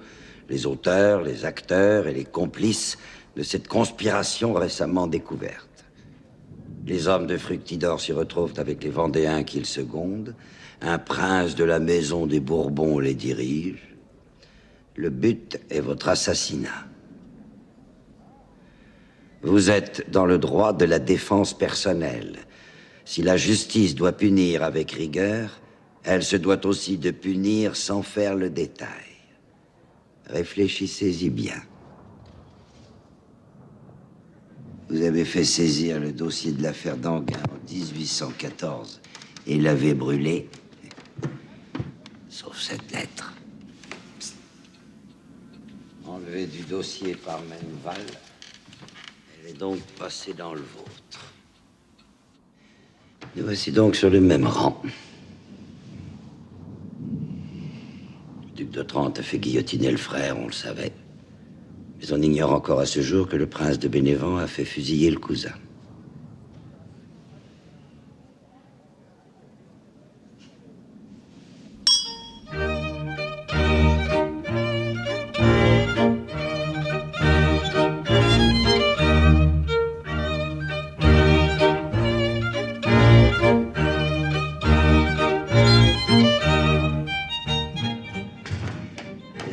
les auteurs, les acteurs et les complices de cette conspiration récemment découverte. Les hommes de Fructidor s'y retrouvent avec les Vendéens qu'ils secondent. Un prince de la maison des Bourbons les dirige. Le but est votre assassinat. Vous êtes dans le droit de la défense personnelle. Si la justice doit punir avec rigueur, elle se doit aussi de punir sans faire le détail. Réfléchissez-y bien. Vous avez fait saisir le dossier de l'affaire d'Enghien en 1814 et l'avez brûlé, sauf cette lettre. Enlevée du dossier par Menneval, elle est donc passée dans le vôtre. Nous voici donc sur le même rang. Le duc d'Otrante a fait guillotiner le frère, on le savait. Mais on ignore encore à ce jour que le prince de Bénévent a fait fusiller le cousin.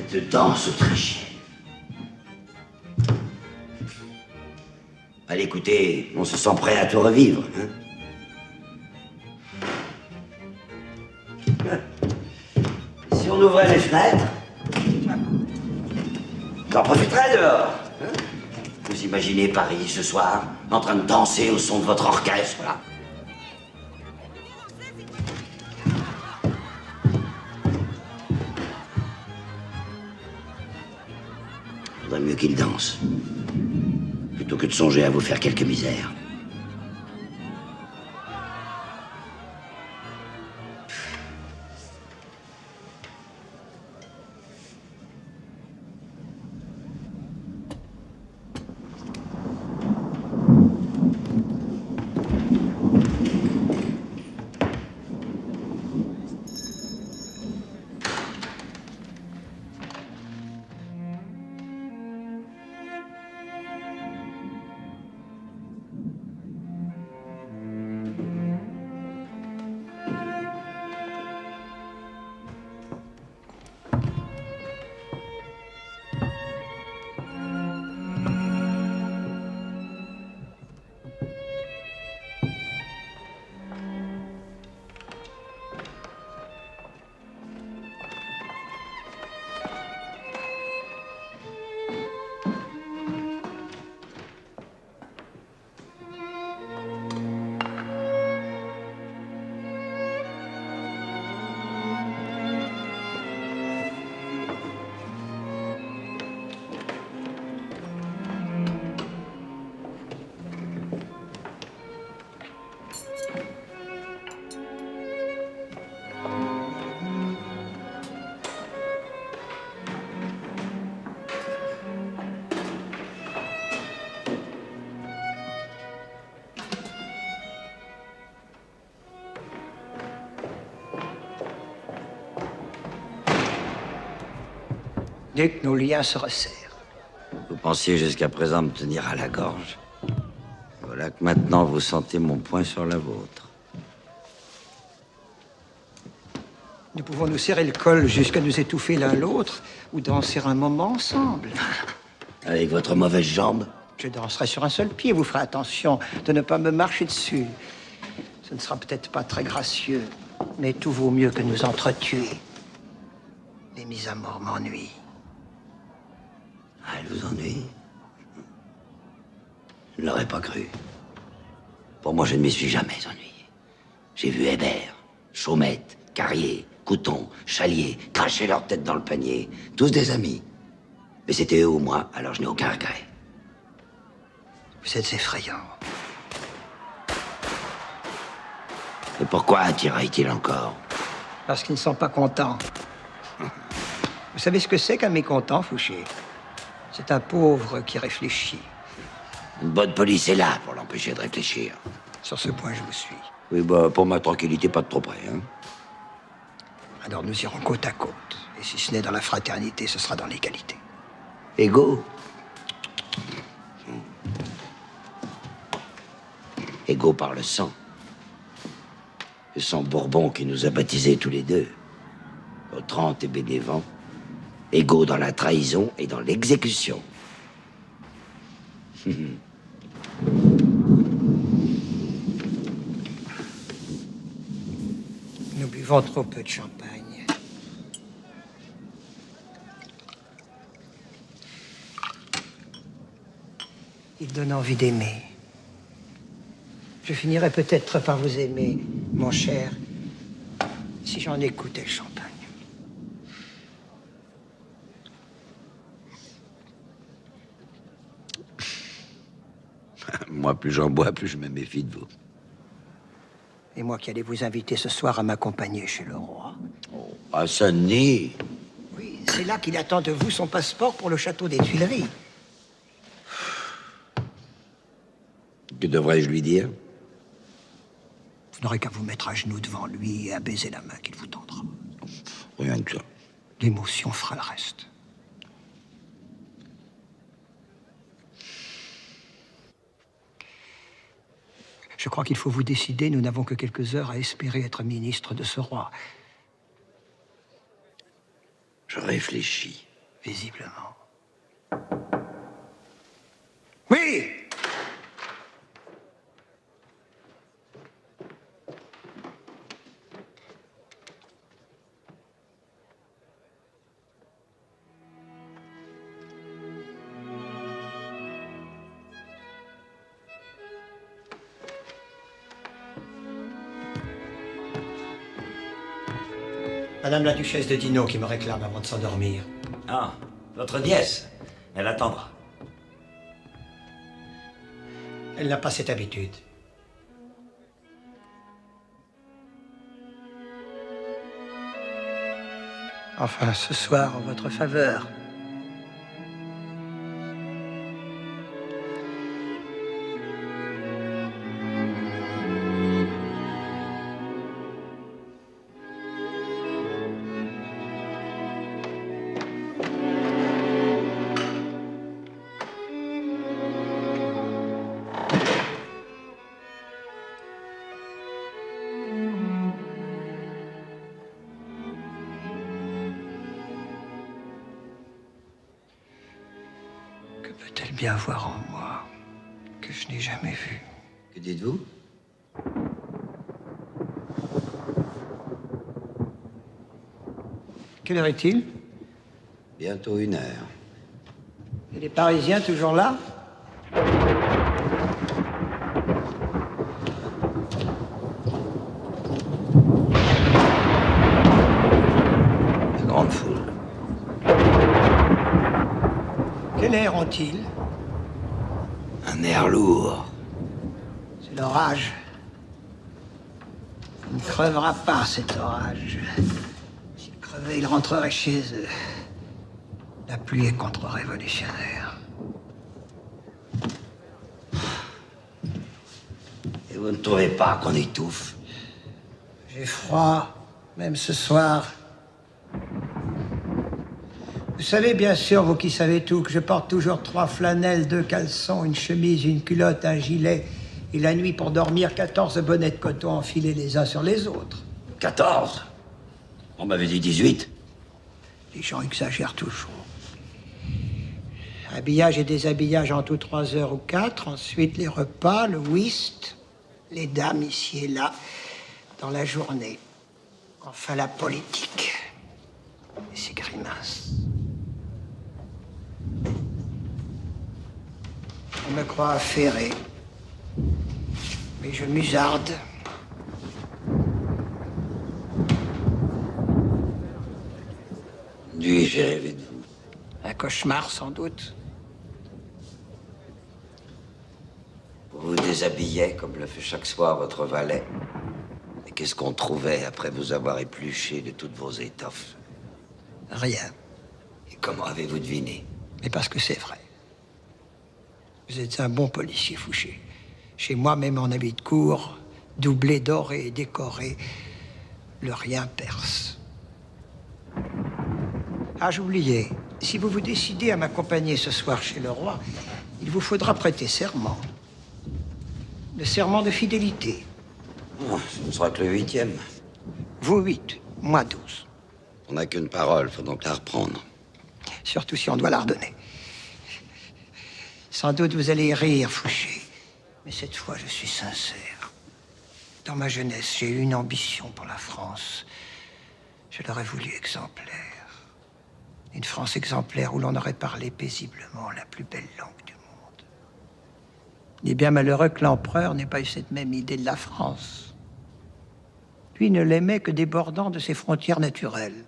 Cette danse autrichienne. Allez, écoutez, on se sent prêt à tout revivre, hein? Si on ouvrait les fenêtres, j'en profiterais dehors. Hein? Vous imaginez Paris ce soir, en train de danser au son de votre orchestre, là? Il vaudrait mieux qu'il danse, plutôt que de songer à vous faire quelque misère. dès que nos liens se resserrent. Vous pensiez jusqu'à présent me tenir à la gorge. Voilà que maintenant vous sentez mon poing sur la vôtre. Nous pouvons nous serrer le col jusqu'à nous étouffer l'un l'autre ou danser un moment ensemble. Avec votre mauvaise jambe? Je danserai sur un seul pied, vous ferez attention de ne pas me marcher dessus. Ce ne sera peut-être pas très gracieux, mais tout vaut mieux que nous entretuer. Les mises à mort m'ennuient. Ah, elle vous ennuie? Je ne l'aurais pas cru. Pour moi, je ne m'y suis jamais ennuyé. J'ai vu Hébert, Chaumette, Carrier, Couton, Chalier, cracher leur tête dans le panier. Tous des amis. Mais c'était eux ou moi, alors je n'ai aucun regret. Vous êtes effrayant. Et pourquoi attiraille-t-il encore? Parce qu'ils ne sont pas contents. Vous savez ce que c'est qu'un mécontent, Fouché? C'est un pauvre qui réfléchit. Une bonne police est là pour l'empêcher de réfléchir. Sur ce point, je vous suis. Oui, bah, pour ma tranquillité, pas de trop près, hein. Alors nous irons côte à côte. Et si ce n'est dans la fraternité, ce sera dans l'égalité. Égaux? Égaux par le sang. Le sang Bourbon qui nous a baptisés tous les deux. Otrante et Bénévent. Égaux dans la trahison et dans l'exécution. Nous buvons trop peu de champagne. Il donne envie d'aimer. Je finirai peut-être par vous aimer, mon cher, si j'en écoutais le champagne. Moi, plus j'en bois, plus je me méfie de vous. Et moi qui allais vous inviter ce soir à m'accompagner chez le roi. À Saint-Denis? Oui, c'est là qu'il attend de vous son passeport pour le château des Tuileries. Que devrais-je lui dire? Vous n'aurez qu'à vous mettre à genoux devant lui et à baiser la main qu'il vous tendra. Rien que ça. L'émotion fera le reste. Je crois qu'il faut vous décider. Nous n'avons que quelques heures à espérer être ministre de ce roi. Je réfléchis. Visiblement. Oui! Madame la duchesse de Dino qui me réclame avant de s'endormir. Ah, votre nièce. Elle attendra. Elle n'a pas cette habitude. Enfin, ce soir, en votre faveur. Peut-elle bien voir en moi que je n'ai jamais vu? Que dites-vous? Quelle heure est-il? Bientôt 1 heure. Et les Parisiens toujours là? La grande foule. Quel air ont-ils? Un air lourd. C'est l'orage. Il ne crevera pas, cet orage. S'il crevait, il rentrerait chez eux. La pluie est contre-révolutionnaire. Et vous ne trouvez pas qu'on étouffe? J'ai froid, même ce soir. Vous savez bien sûr, vous qui savez tout, que je porte toujours 3 flanelles, 2 caleçons, une chemise, une culotte, un gilet, et la nuit pour dormir 14 bonnets de coton enfilés les uns sur les autres. 14. On m'avait dit 18. Les gens exagèrent toujours. Habillage et déshabillage en tout 3 heures ou 4. Ensuite, les repas, le whist, les dames ici et là, dans la journée. Enfin, la politique. Et ses grimaces. On me croit affairé. Mais je musarde. Nuit, j'ai rêvé de vous. Un cauchemar, sans doute. Vous vous déshabillez comme le fait chaque soir votre valet. Et qu'est-ce qu'on trouvait après vous avoir épluché de toutes vos étoffes? Rien. Et comment avez-vous deviné? Mais parce que c'est vrai. Vous êtes un bon policier, Fouché. Chez moi, même en habit de cour, doublé, doré et décoré, le rien perce. Ah, j'oubliais. Si vous vous décidez à m'accompagner ce soir chez le roi, il vous faudra prêter serment. Le serment de fidélité. Oh, ce ne sera que le 8e. Vous 8, moi 12. On n'a qu'une parole, faut donc la reprendre. Surtout si on doit la redonner. Sans doute vous allez rire, Fouché. Mais cette fois, je suis sincère. Dans ma jeunesse, j'ai eu une ambition pour la France. Je l'aurais voulu exemplaire. Une France exemplaire où l'on aurait parlé paisiblement la plus belle langue du monde. Il est bien malheureux que l'empereur n'ait pas eu cette même idée de la France. Lui ne l'aimait que débordant de ses frontières naturelles.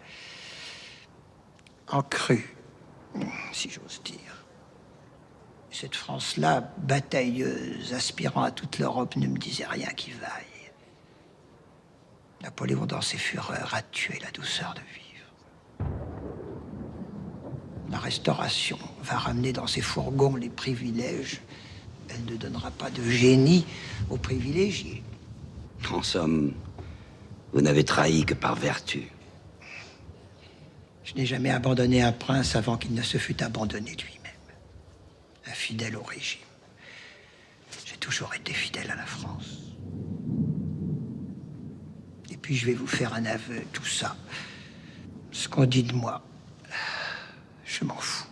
En crue, si j'ose dire. Cette France-là, batailleuse, aspirant à toute l'Europe, ne me disait rien qui vaille. Napoléon, dans ses fureurs, a tué la douceur de vivre. La Restauration va ramener dans ses fourgons les privilèges. Elle ne donnera pas de génie aux privilégiés. En somme, vous n'avez trahi que par vertu. Je n'ai jamais abandonné un prince avant qu'il ne se fût abandonné lui-même. Infidèle au régime. J'ai toujours été fidèle à la France. Et puis je vais vous faire un aveu, tout ça. Ce qu'on dit de moi, je m'en fous.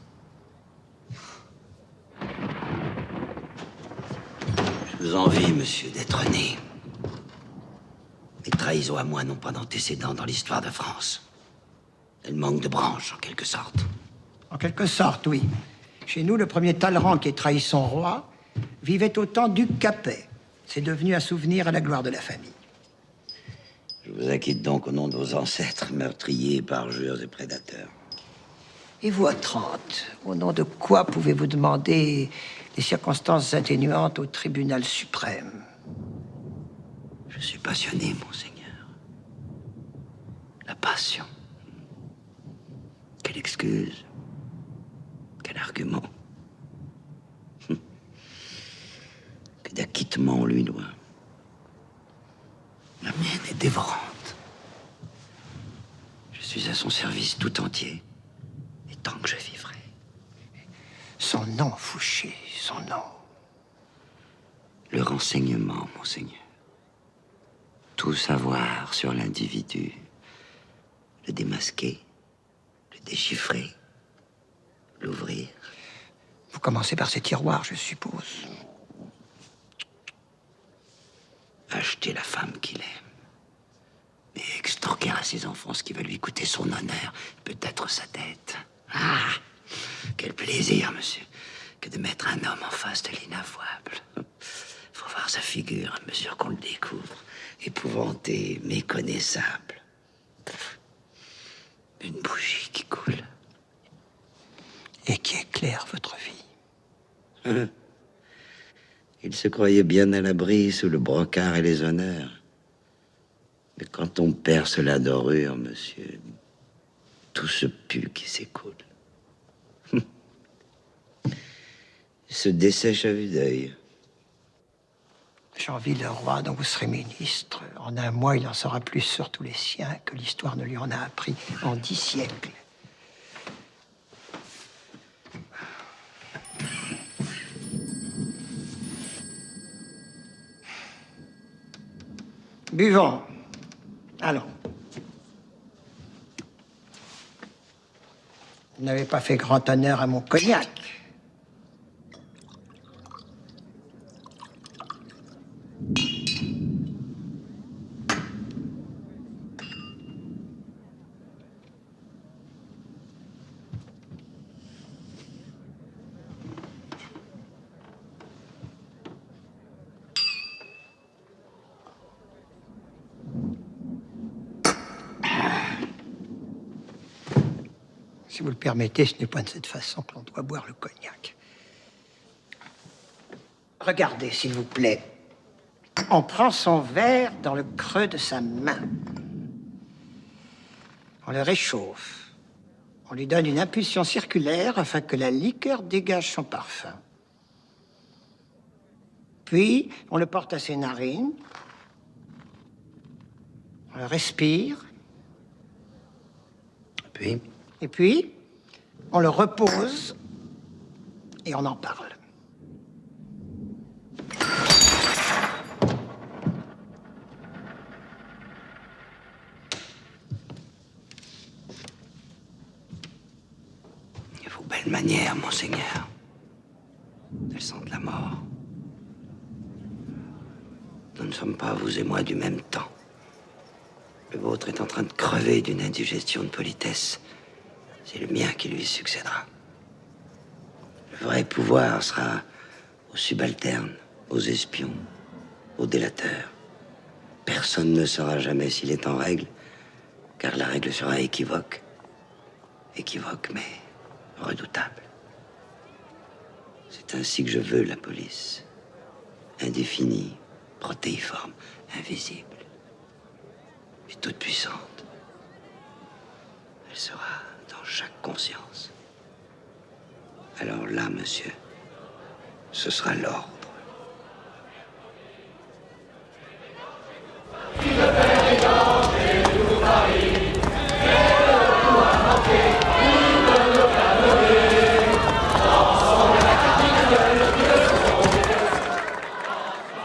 Je vous envie, monsieur, d'être né. Mes trahisons à moi n'ont pas d'antécédent dans l'histoire de France. Elles manquent de branches, en quelque sorte. En quelque sorte, oui. Chez nous, le premier Talleyrand qui ait trahi son roi vivait au temps du Capet. C'est devenu un souvenir à la gloire de la famille. Je vous acquitte donc au nom de vos ancêtres, meurtriers, parjures et prédateurs. Et vous, à 30, au nom de quoi pouvez-vous demander les circonstances atténuantes au tribunal suprême? Je suis passionné, monseigneur. La passion. Quelle excuse. Quel argument. Que d'acquittement on lui doit. La mienne est dévorante. Je suis à son service tout entier. Et tant que je vivrai. Son nom, Fouché, son nom. Le renseignement, monseigneur. Tout savoir sur l'individu. Le démasquer. Le déchiffrer. L'ouvrir. Vous commencez par ces tiroirs, je suppose. Acheter la femme qu'il aime. Et extorquer à ses enfants ce qui va lui coûter son honneur, peut-être sa tête. Ah! Quel plaisir, monsieur, que de mettre un homme en face de l'inavouable. Faut voir sa figure à mesure qu'on le découvre. Épouvanté, méconnaissable. Une bougie qui coule. Et qui éclaire votre vie. Il se croyait bien à l'abri sous le brocart et les honneurs. Mais quand on perce la dorure, monsieur, tout se pue qui s'écoule. Il se dessèche à vue d'œil. J'envie le roi dont vous serez ministre. En un mois, il en saura plus sur tous les siens que l'histoire ne lui en a appris en 10 siècles. Buvons. Allons. Vous n'avez pas fait grand honneur à mon cognac. Si vous le permettez, ce n'est pas de cette façon que l'on doit boire le cognac. Regardez, s'il vous plaît. On prend son verre dans le creux de sa main. On le réchauffe. On lui donne une impulsion circulaire afin que la liqueur dégage son parfum. Puis, on le porte à ses narines. On le respire. Puis, Et puis, on le repose et on en parle. vos belles manières, monseigneur. Elles sentent la mort. Nous ne sommes pas, vous et moi, du même temps. Le vôtre est en train de crever d'une indigestion de politesse. C'est le mien qui lui succédera. Le vrai pouvoir sera aux subalternes, aux espions, aux délateurs. Personne ne saura jamais s'il est en règle, car la règle sera équivoque. Équivoque, mais redoutable. C'est ainsi que je veux la police. Indéfinie, protéiforme, invisible. Et toute puissante. Elle sera dans chaque conscience. Alors là, monsieur, ce sera l'ordre.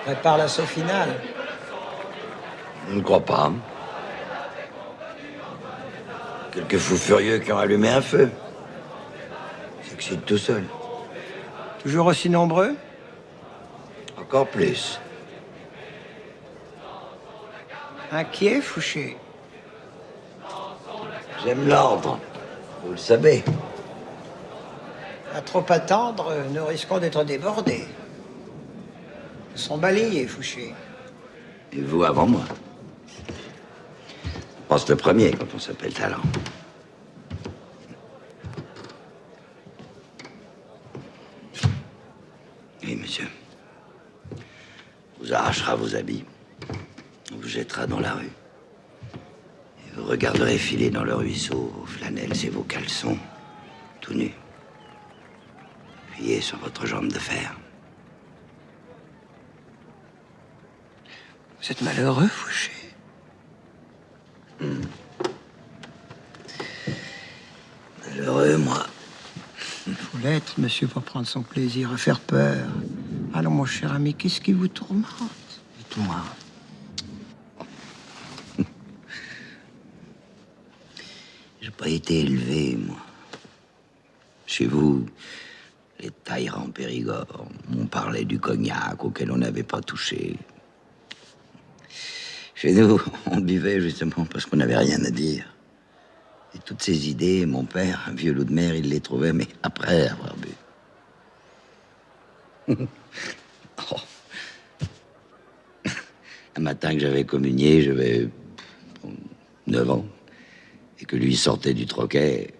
Prépare l'assaut final. Je ne crois pas. Quelques fous furieux qui ont allumé un feu. S'excitent tout seul. Toujours aussi nombreux? Encore plus. Inquiet, Fouché? J'aime l'ordre. Vous le savez. À trop attendre, nous risquons d'être débordés. Nous sommes balayés, Fouché. Et vous avant moi. On pense le premier quand on s'appelle talent. Oui, monsieur. Vous arrachera vos habits. On vous jettera dans la rue. Et vous regarderez filer dans le ruisseau vos flanelles et vos caleçons, tout nus. Appuyés sur votre jambe de fer. Vous êtes malheureux, Fouché? Malheureux, moi. Il faut l'être, monsieur, pour prendre son plaisir à faire peur. Alors, mon cher ami, qu'est-ce qui vous tourmente? Dites-moi. J'ai pas été élevé, moi. Chez vous, les taillerants en Périgord, on parlait du cognac auquel on n'avait pas touché. Chez nous, on buvait justement parce qu'on n'avait rien à dire. Et toutes ces idées, mon père, un vieux loup de mer, il les trouvait, mais après avoir bu. Oh. Un matin que j'avais communié, j'avais 9 ans, et que lui sortait du troquet.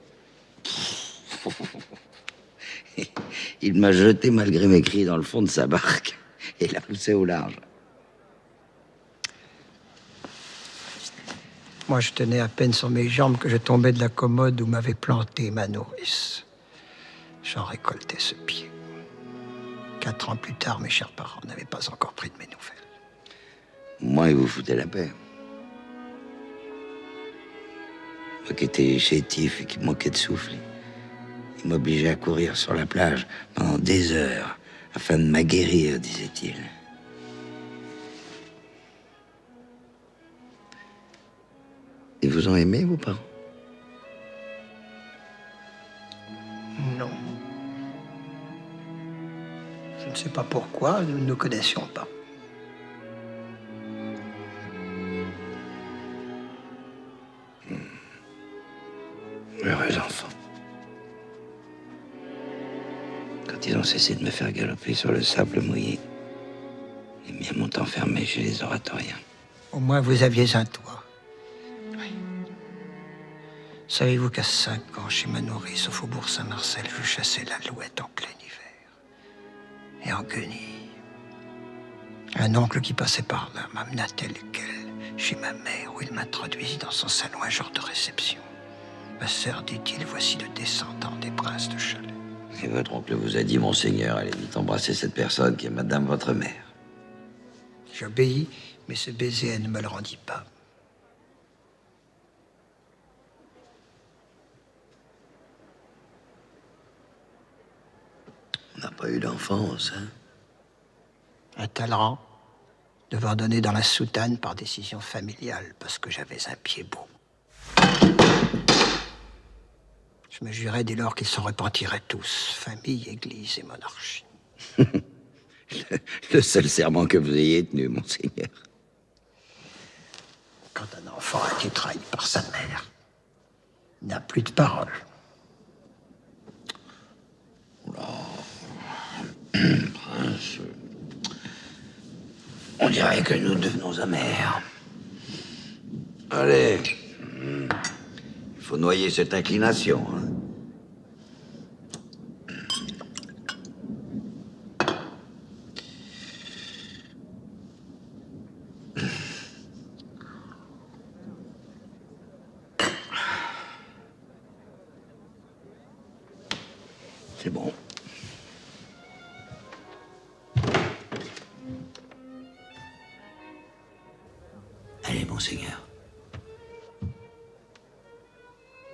Il m'a jeté malgré mes cris dans le fond de sa barque et l'a poussé au large. Moi, je tenais à peine sur mes jambes que je tombais de la commode où m'avait planté ma nourrice. J'en récoltais ce pied. 4 ans plus tard, mes chers parents n'avaient pas encore pris de mes nouvelles. Moi, il vous foutait la paix. Moi qui étais chétif et qui manquait de souffle, il m'obligeait à courir sur la plage pendant des heures afin de m'aguerrir, disait-il. Ils vous ont aimé, vos parents? Non. Je ne sais pas pourquoi, nous ne nous connaissions pas. Heureux enfants. Quand ils ont cessé de me faire galoper sur le sable mouillé, les miens m'ont enfermé chez les oratoriens. Au moins, vous aviez un toit. Oui. Savez-vous qu'à 5 ans, chez ma nourrice, au faubourg Saint-Marcel, je chassais l'alouette en plein hiver. Et en guenille. Un oncle qui passait par là m'amena tel quel chez ma mère, où il m'introduisit dans son salon un genre de réception. Ma sœur, dit-il, voici le descendant des princes de Chalais. Et votre oncle vous a dit, monseigneur, allez vite embrasser cette personne qui est madame votre mère. J'obéis, mais ce baiser, elle ne me le rendit pas. On n'a pas eu d'enfance, hein? Un talent, devoir donner dans la soutane par décision familiale, parce que j'avais un pied beau. Je me jurais dès lors qu'ils s'en repentiraient tous, famille, église et monarchie. Le seul serment que vous ayez tenu, monseigneur. Quand un enfant a été trahi par sa mère, il n'a plus de parole. Prince, on dirait que nous devenons amers. Allez, il faut noyer cette inclination, hein. C'est bon. Allez, monseigneur.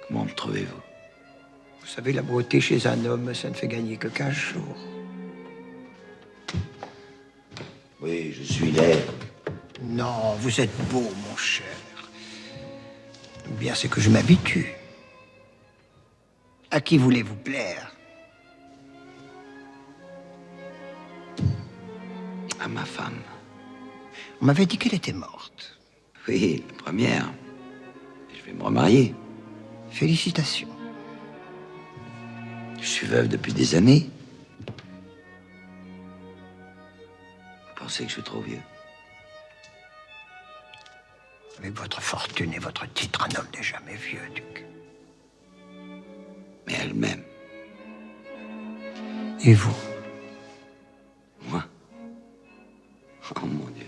Comment me trouvez-vous? Vous savez, la beauté chez un homme, ça ne fait gagner que 15 jours. Oui, je suis laid. Non, vous êtes beau, mon cher. Ou bien c'est que je m'habitue. À qui voulez-vous plaire? À ma femme. On m'avait dit qu'elle était morte. Oui, la première. Je vais me remarier. Félicitations. Je suis veuve depuis des années. Vous pensez que je suis trop vieux? Avec votre fortune et votre titre, un homme n'est jamais vieux, duc. Mais elle-même. Et vous? Moi? Oh mon Dieu.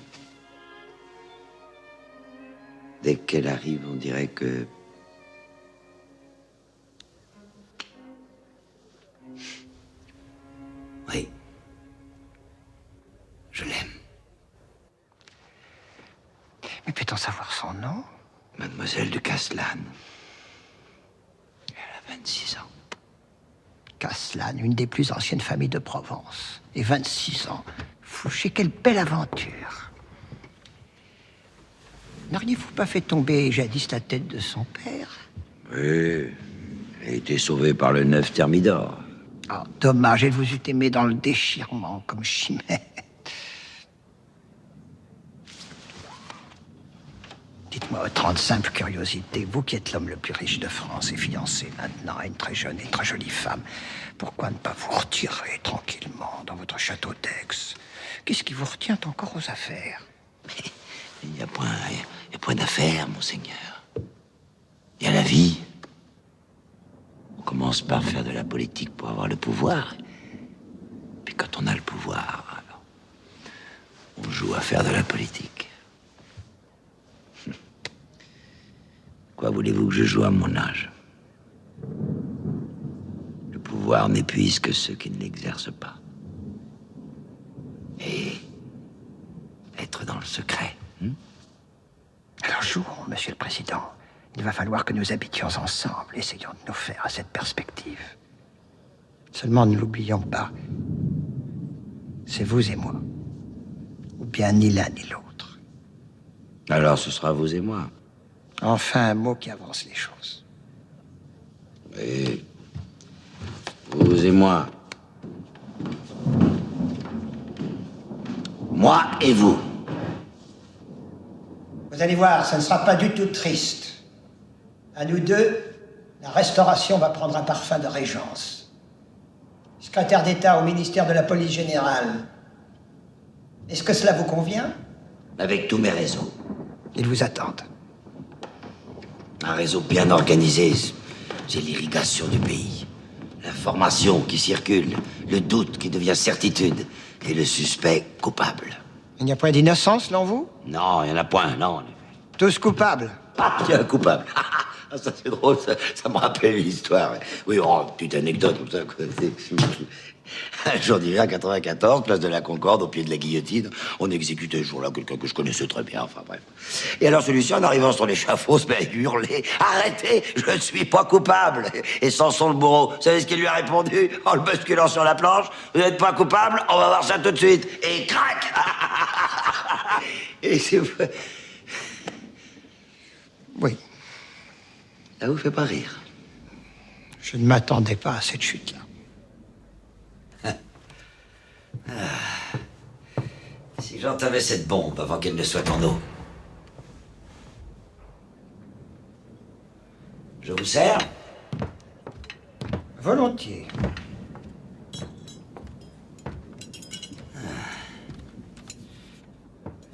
Dès qu'elle arrive, on dirait que... Oui. Je l'aime. Mais peut-on savoir son nom? Mademoiselle de Castellane. Elle a 26 ans. Castellane, une des plus anciennes familles de Provence. Et 26 ans. Fouché, quelle belle aventure. N'auriez-vous pas fait tomber jadis la tête de son père? Oui. Elle a été sauvée par le 9 Thermidor. Ah, dommage, elle vous eût aimé dans le déchirement, comme Chimène. Dites-moi autant de simple curiosité, vous qui êtes l'homme le plus riche de France et fiancé maintenant à une très jeune et très jolie femme, pourquoi ne pas vous retirer tranquillement dans votre château d'Aix? Qu'est-ce qui vous retient encore aux affaires? Il n'y a point d'affaires, monseigneur. Il y a la vie. On commence par faire de la politique pour avoir le pouvoir. Puis quand on a le pouvoir, alors, on joue à faire de la politique. Quoi voulez-vous que je joue à mon âge? Le pouvoir n'épuise que ceux qui ne l'exercent pas. Et être dans le secret. Alors jouons, Monsieur le Président. Il va falloir que nous habitions ensemble. Essayons de nous faire à cette perspective. Seulement, ne l'oublions pas. C'est vous et moi. Ou bien ni l'un ni l'autre. Alors ce sera vous et moi. Enfin, un mot qui avance les choses. Et vous et moi. Moi et vous. Vous allez voir, ça ne sera pas du tout triste. À nous deux, la restauration va prendre un parfum de régence. Secrétaire d'État au ministère de la Police Générale. Est-ce que cela vous convient? Avec tous mes réseaux. Ils vous attendent. Un réseau bien organisé, c'est l'irrigation du pays. L'information qui circule, le doute qui devient certitude, et le suspect coupable. Il n'y a point d'innocence, là, en vous? Non, il n'y en a point, non. Tous coupables. Ah, il y a un coupable. Ah, ça c'est drôle, ça me rappelle une histoire. Oui, oh, petite anecdote comme ça. Quoi. Un jour d'hiver 94, place de la Concorde, au pied de la guillotine, on exécutait ce jour-là quelqu'un que je connaissais très bien, enfin bref. Et alors celui-ci, en arrivant sur l'échafaud, se met à hurler « Arrêtez, je ne suis pas coupable !» Et Samson le bourreau, vous savez ce qu'il lui a répondu en le basculant sur la planche? « Vous n'êtes pas coupable? On va voir ça tout de suite !» Et crac. Et c'est... Oui, Ça vous fait pas rire? je ne m'attendais pas à cette chute-là. Si j'entamais cette bombe avant qu'elle ne soit en eau. Je vous sers? Volontiers.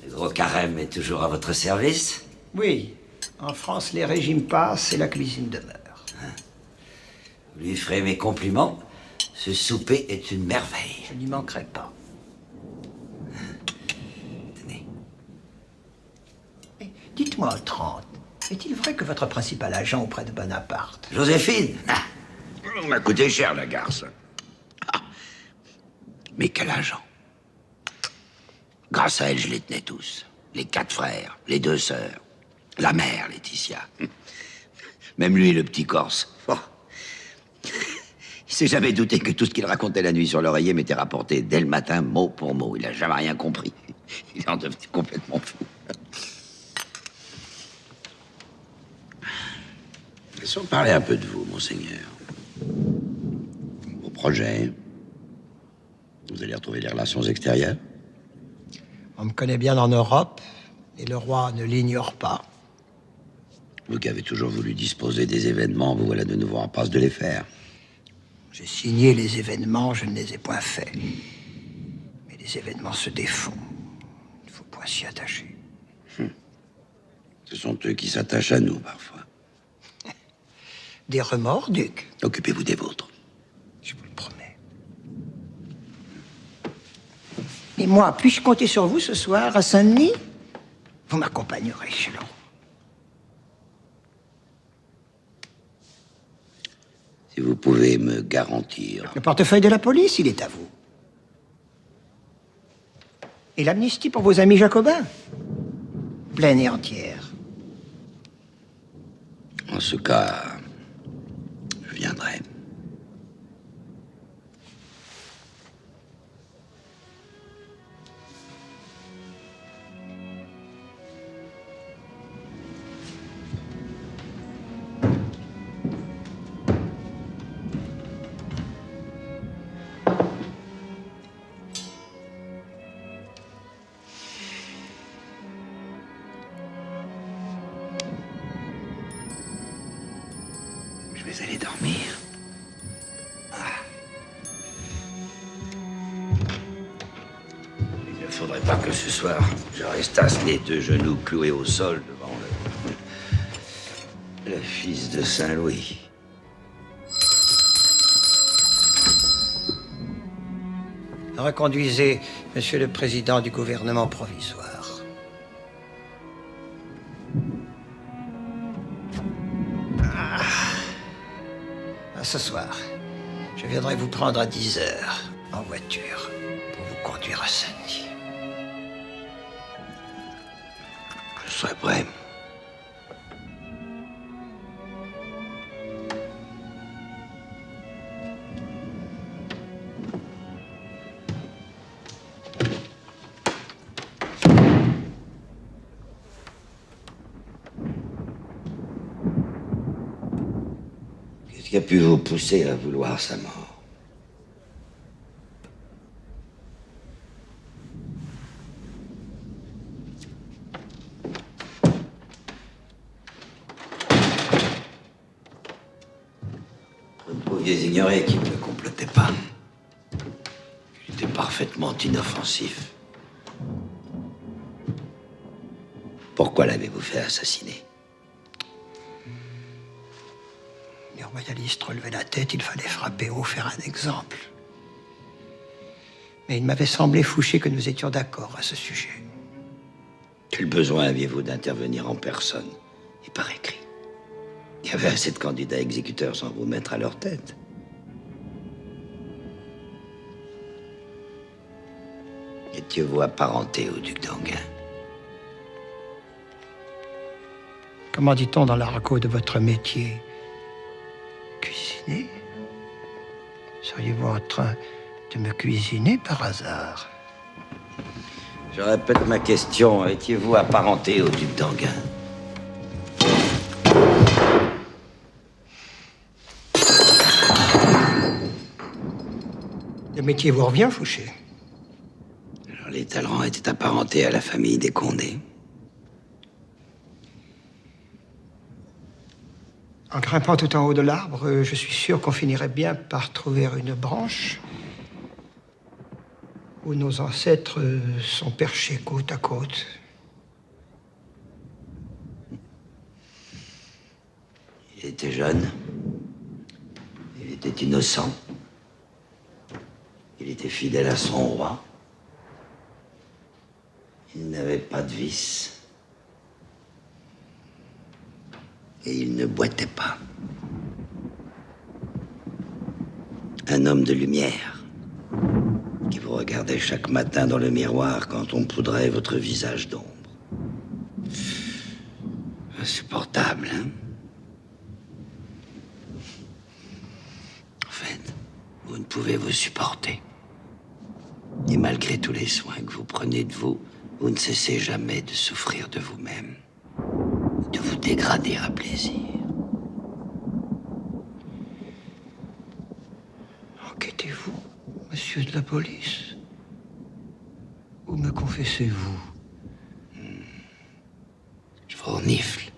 Le gros carême est toujours à votre service? Oui, en France, les régimes passent et la cuisine demeure. Vous lui ferez mes compliments. Ce souper est une merveille. Je n'y manquerai pas. Tenez. Dites-moi, 30, est-il vrai que votre principal agent auprès de Bonaparte... Joséphine? Ah, On m'a coûté cher, la garce. ah. Mais quel agent? Grâce à elle, je les tenais tous. Les 4 frères, les 2 sœurs, la mère, Laetitia. Même lui, le petit Corse. Oh. Il s'est jamais douté que tout ce qu'il racontait la nuit sur l'oreiller m'était rapporté dès le matin, mot pour mot. Il a jamais rien compris. Il en devenait complètement fou. Laissons parler un peu de vous, monseigneur. Vos projets. Vous allez retrouver les relations extérieures. On me connaît bien en Europe, et le roi ne l'ignore pas. Vous qui avez toujours voulu disposer des événements, vous voilà de nouveau en passe de les faire. J'ai signé les événements, je ne les ai point faits. Mais les événements se défont. Il ne faut point s'y attacher. Ce sont eux qui s'attachent à nous, parfois. Des remords, duc? Occupez-vous des vôtres. Je vous le promets. Et moi, puis-je compter sur vous ce soir à Saint-Denis? Vous m'accompagnerez chez l'on. Si vous pouvez me garantir... Le portefeuille de la police, il est à vous. Et l'amnistie pour vos amis jacobins? Pleine et entière. En ce cas, je viendrai. Je vais aller dormir. Il ne faudrait pas que ce soir, je restasse les 2 genoux cloués au sol devant le fils de Saint-Louis. Reconduisez, monsieur le président du gouvernement provisoire. À ce soir, je viendrai vous prendre à 10 heures en voiture pour vous conduire à Saint-Denis. Je serai prêt. qui a pu vous pousser à vouloir sa mort? Vous pouviez ignorer qu'il ne complotait pas. Il était parfaitement inoffensif. Pourquoi l'avez-vous fait assassiner? Les royalistes relevaient la tête, il fallait frapper haut, faire un exemple. Mais il m'avait semblé, Fouché, que nous étions d'accord à ce sujet. Quel besoin aviez-vous d'intervenir en personne et par écrit? Il y avait assez de candidats exécuteurs sans vous mettre à leur tête. Étiez-vous apparenté au duc d'Enghien? Comment dit-on dans l'argot de votre métier? Cuisiner? Seriez-vous en train de me cuisiner par hasard? Je répète ma question. Étiez-vous apparenté au duc d'Enghien? Le métier vous revient, Fouché? Alors, les Talleyrand étaient apparentés à la famille des Condé. En grimpant tout en haut de l'arbre, je suis sûr qu'on finirait bien par trouver une branche où nos ancêtres sont perchés côte à côte. Il était jeune. Il était innocent. Il était fidèle à son roi. Il n'avait pas de vice. Et il ne boitait pas. Un homme de lumière qui vous regardait chaque matin dans le miroir quand on poudrait votre visage d'ombre. Insupportable, hein? En fait, vous ne pouvez vous supporter. Et malgré tous les soins que vous prenez de vous, vous ne cessez jamais de souffrir de vous-même. De vous dégrader à plaisir. Enquêtez-vous, monsieur de la police? Ou me confessez-vous? Je vous renifle.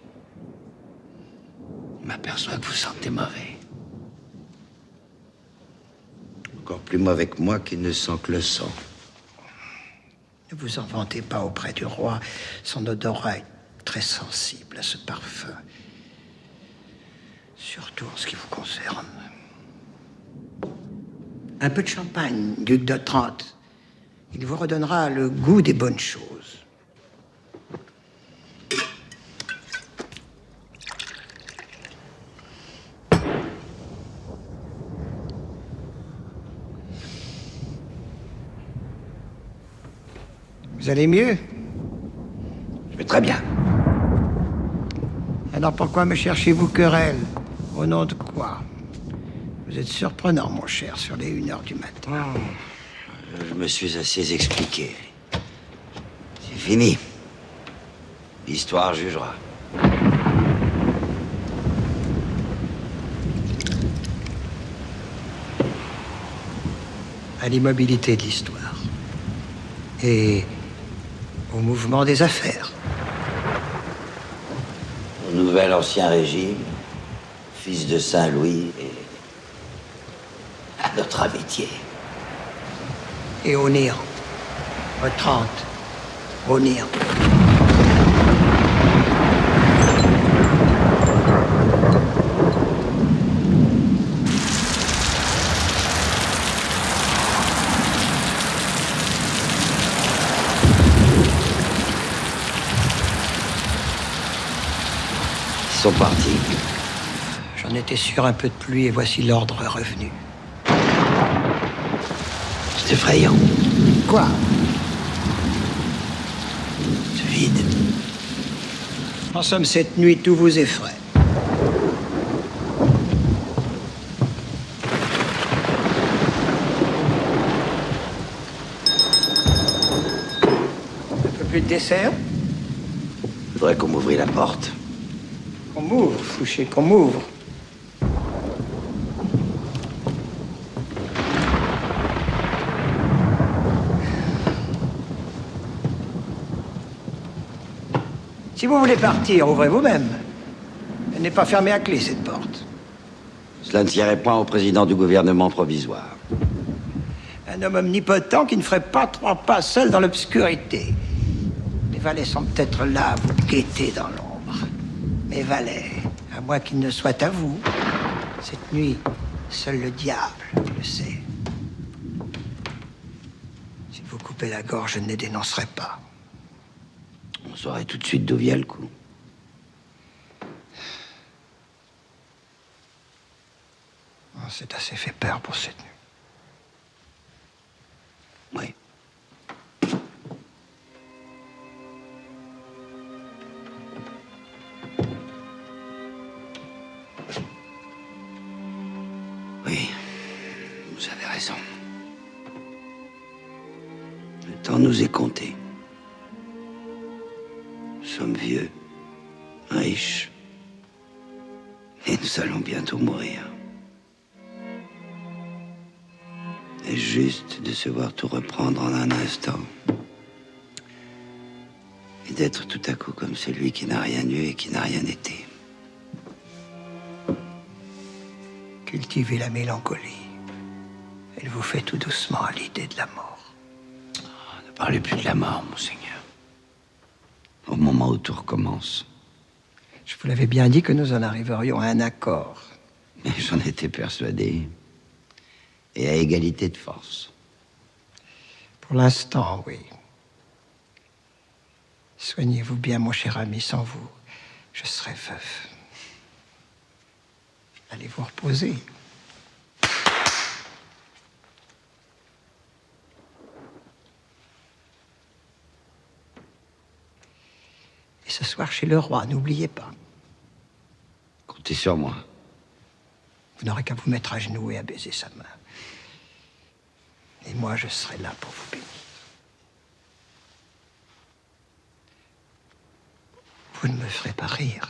Je m'aperçois que vous sentez mauvais. Encore plus mauvais que moi qui ne sent que le sang. Ne vous en vantez pas auprès du roi. Son odorat est très sensible à ce parfum. Surtout en ce qui vous concerne. Un peu de champagne, duc d'Otrante. Il vous redonnera le goût des bonnes choses. Vous allez mieux? Je vais très bien. Alors pourquoi me cherchez-vous querelle? Au nom de quoi? Vous êtes surprenant, mon cher, sur les 1h du matin. Je me suis assez expliqué. C'est fini. L'histoire jugera. À l'immobilité de l'histoire. Et au mouvement des affaires. Au nouvel ancien régime, fils de Saint-Louis et à notre amitié. Et au néant. Otrante. Au néant. Ils sont partis. J'en étais sûr, un peu de pluie, et voici l'ordre revenu. C'est effrayant. Quoi? Ce vide. En somme, cette nuit, tout vous effraie. Un peu plus de dessert? Faudrait qu'on m'ouvrit la porte. Qu'on m'ouvre, Fouché, qu'on m'ouvre. Si vous voulez partir, ouvrez vous-même. Elle n'est pas fermée à clé, cette porte. Cela ne tirait point au président du gouvernement provisoire. Un homme omnipotent qui ne ferait pas 3 pas seul dans l'obscurité. Mes valets sont peut-être là à vous guetter dans l'ombre. Mes valets, à moins qu'ils ne soient à vous. Cette nuit, seul le diable le sait. Si vous coupez la gorge, je ne les dénoncerai pas. On saurait tout de suite d'où vient le coup. Oh, c'est assez fait peur pour cette nuit. Oui. Oui, vous avez raison. Le temps nous est compté. Nous sommes vieux, riches, et nous allons bientôt mourir. Est-ce juste de se voir tout reprendre en un instant et d'être tout à coup comme celui qui n'a rien eu et qui n'a rien été? Cultivez la mélancolie. Elle vous fait tout doucement à l'idée de la mort. Ne parlez plus de la mort, monseigneur. Au moment où tout recommence. Je vous l'avais bien dit que nous en arriverions à un accord. Mais j'en étais persuadé. Et à égalité de force. Pour l'instant, oui. Soignez-vous bien, mon cher ami, sans vous, je serai veuf. Allez vous reposer. Et ce soir chez le roi, n'oubliez pas. Comptez sur moi. Vous n'aurez qu'à vous mettre à genoux et à baiser sa main. Et moi, je serai là pour vous bénir. Vous ne me ferez pas rire.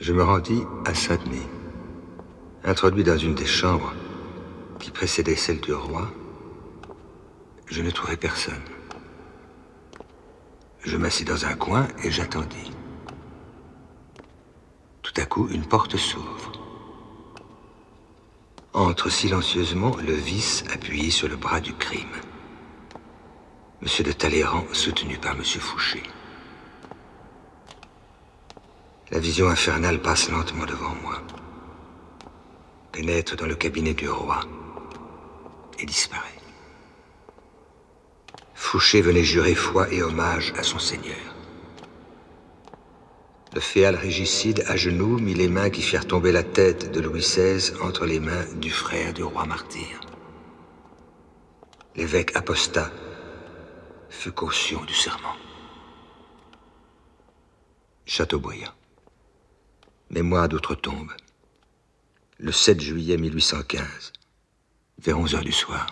Je me rendis à Saint-Denis. Introduit dans une des chambres qui précédaient celle du roi, je ne trouvai personne. Je m'assis dans un coin et j'attendis. Tout à coup, une porte s'ouvre. Entre silencieusement le vice appuyé sur le bras du crime. Monsieur de Talleyrand soutenu par Monsieur Fouché. La vision infernale passe lentement devant moi, pénètre dans le cabinet du roi et disparaît. Fouché venait jurer foi et hommage à son seigneur. Le féal régicide, à genoux, mit les mains qui firent tomber la tête de Louis XVI entre les mains du frère du roi martyr. L'évêque apostat fut caution du serment. Chateaubriand. Mémoire d'outre-tombe. Le 7 juillet 1815, vers 11 heures du soir.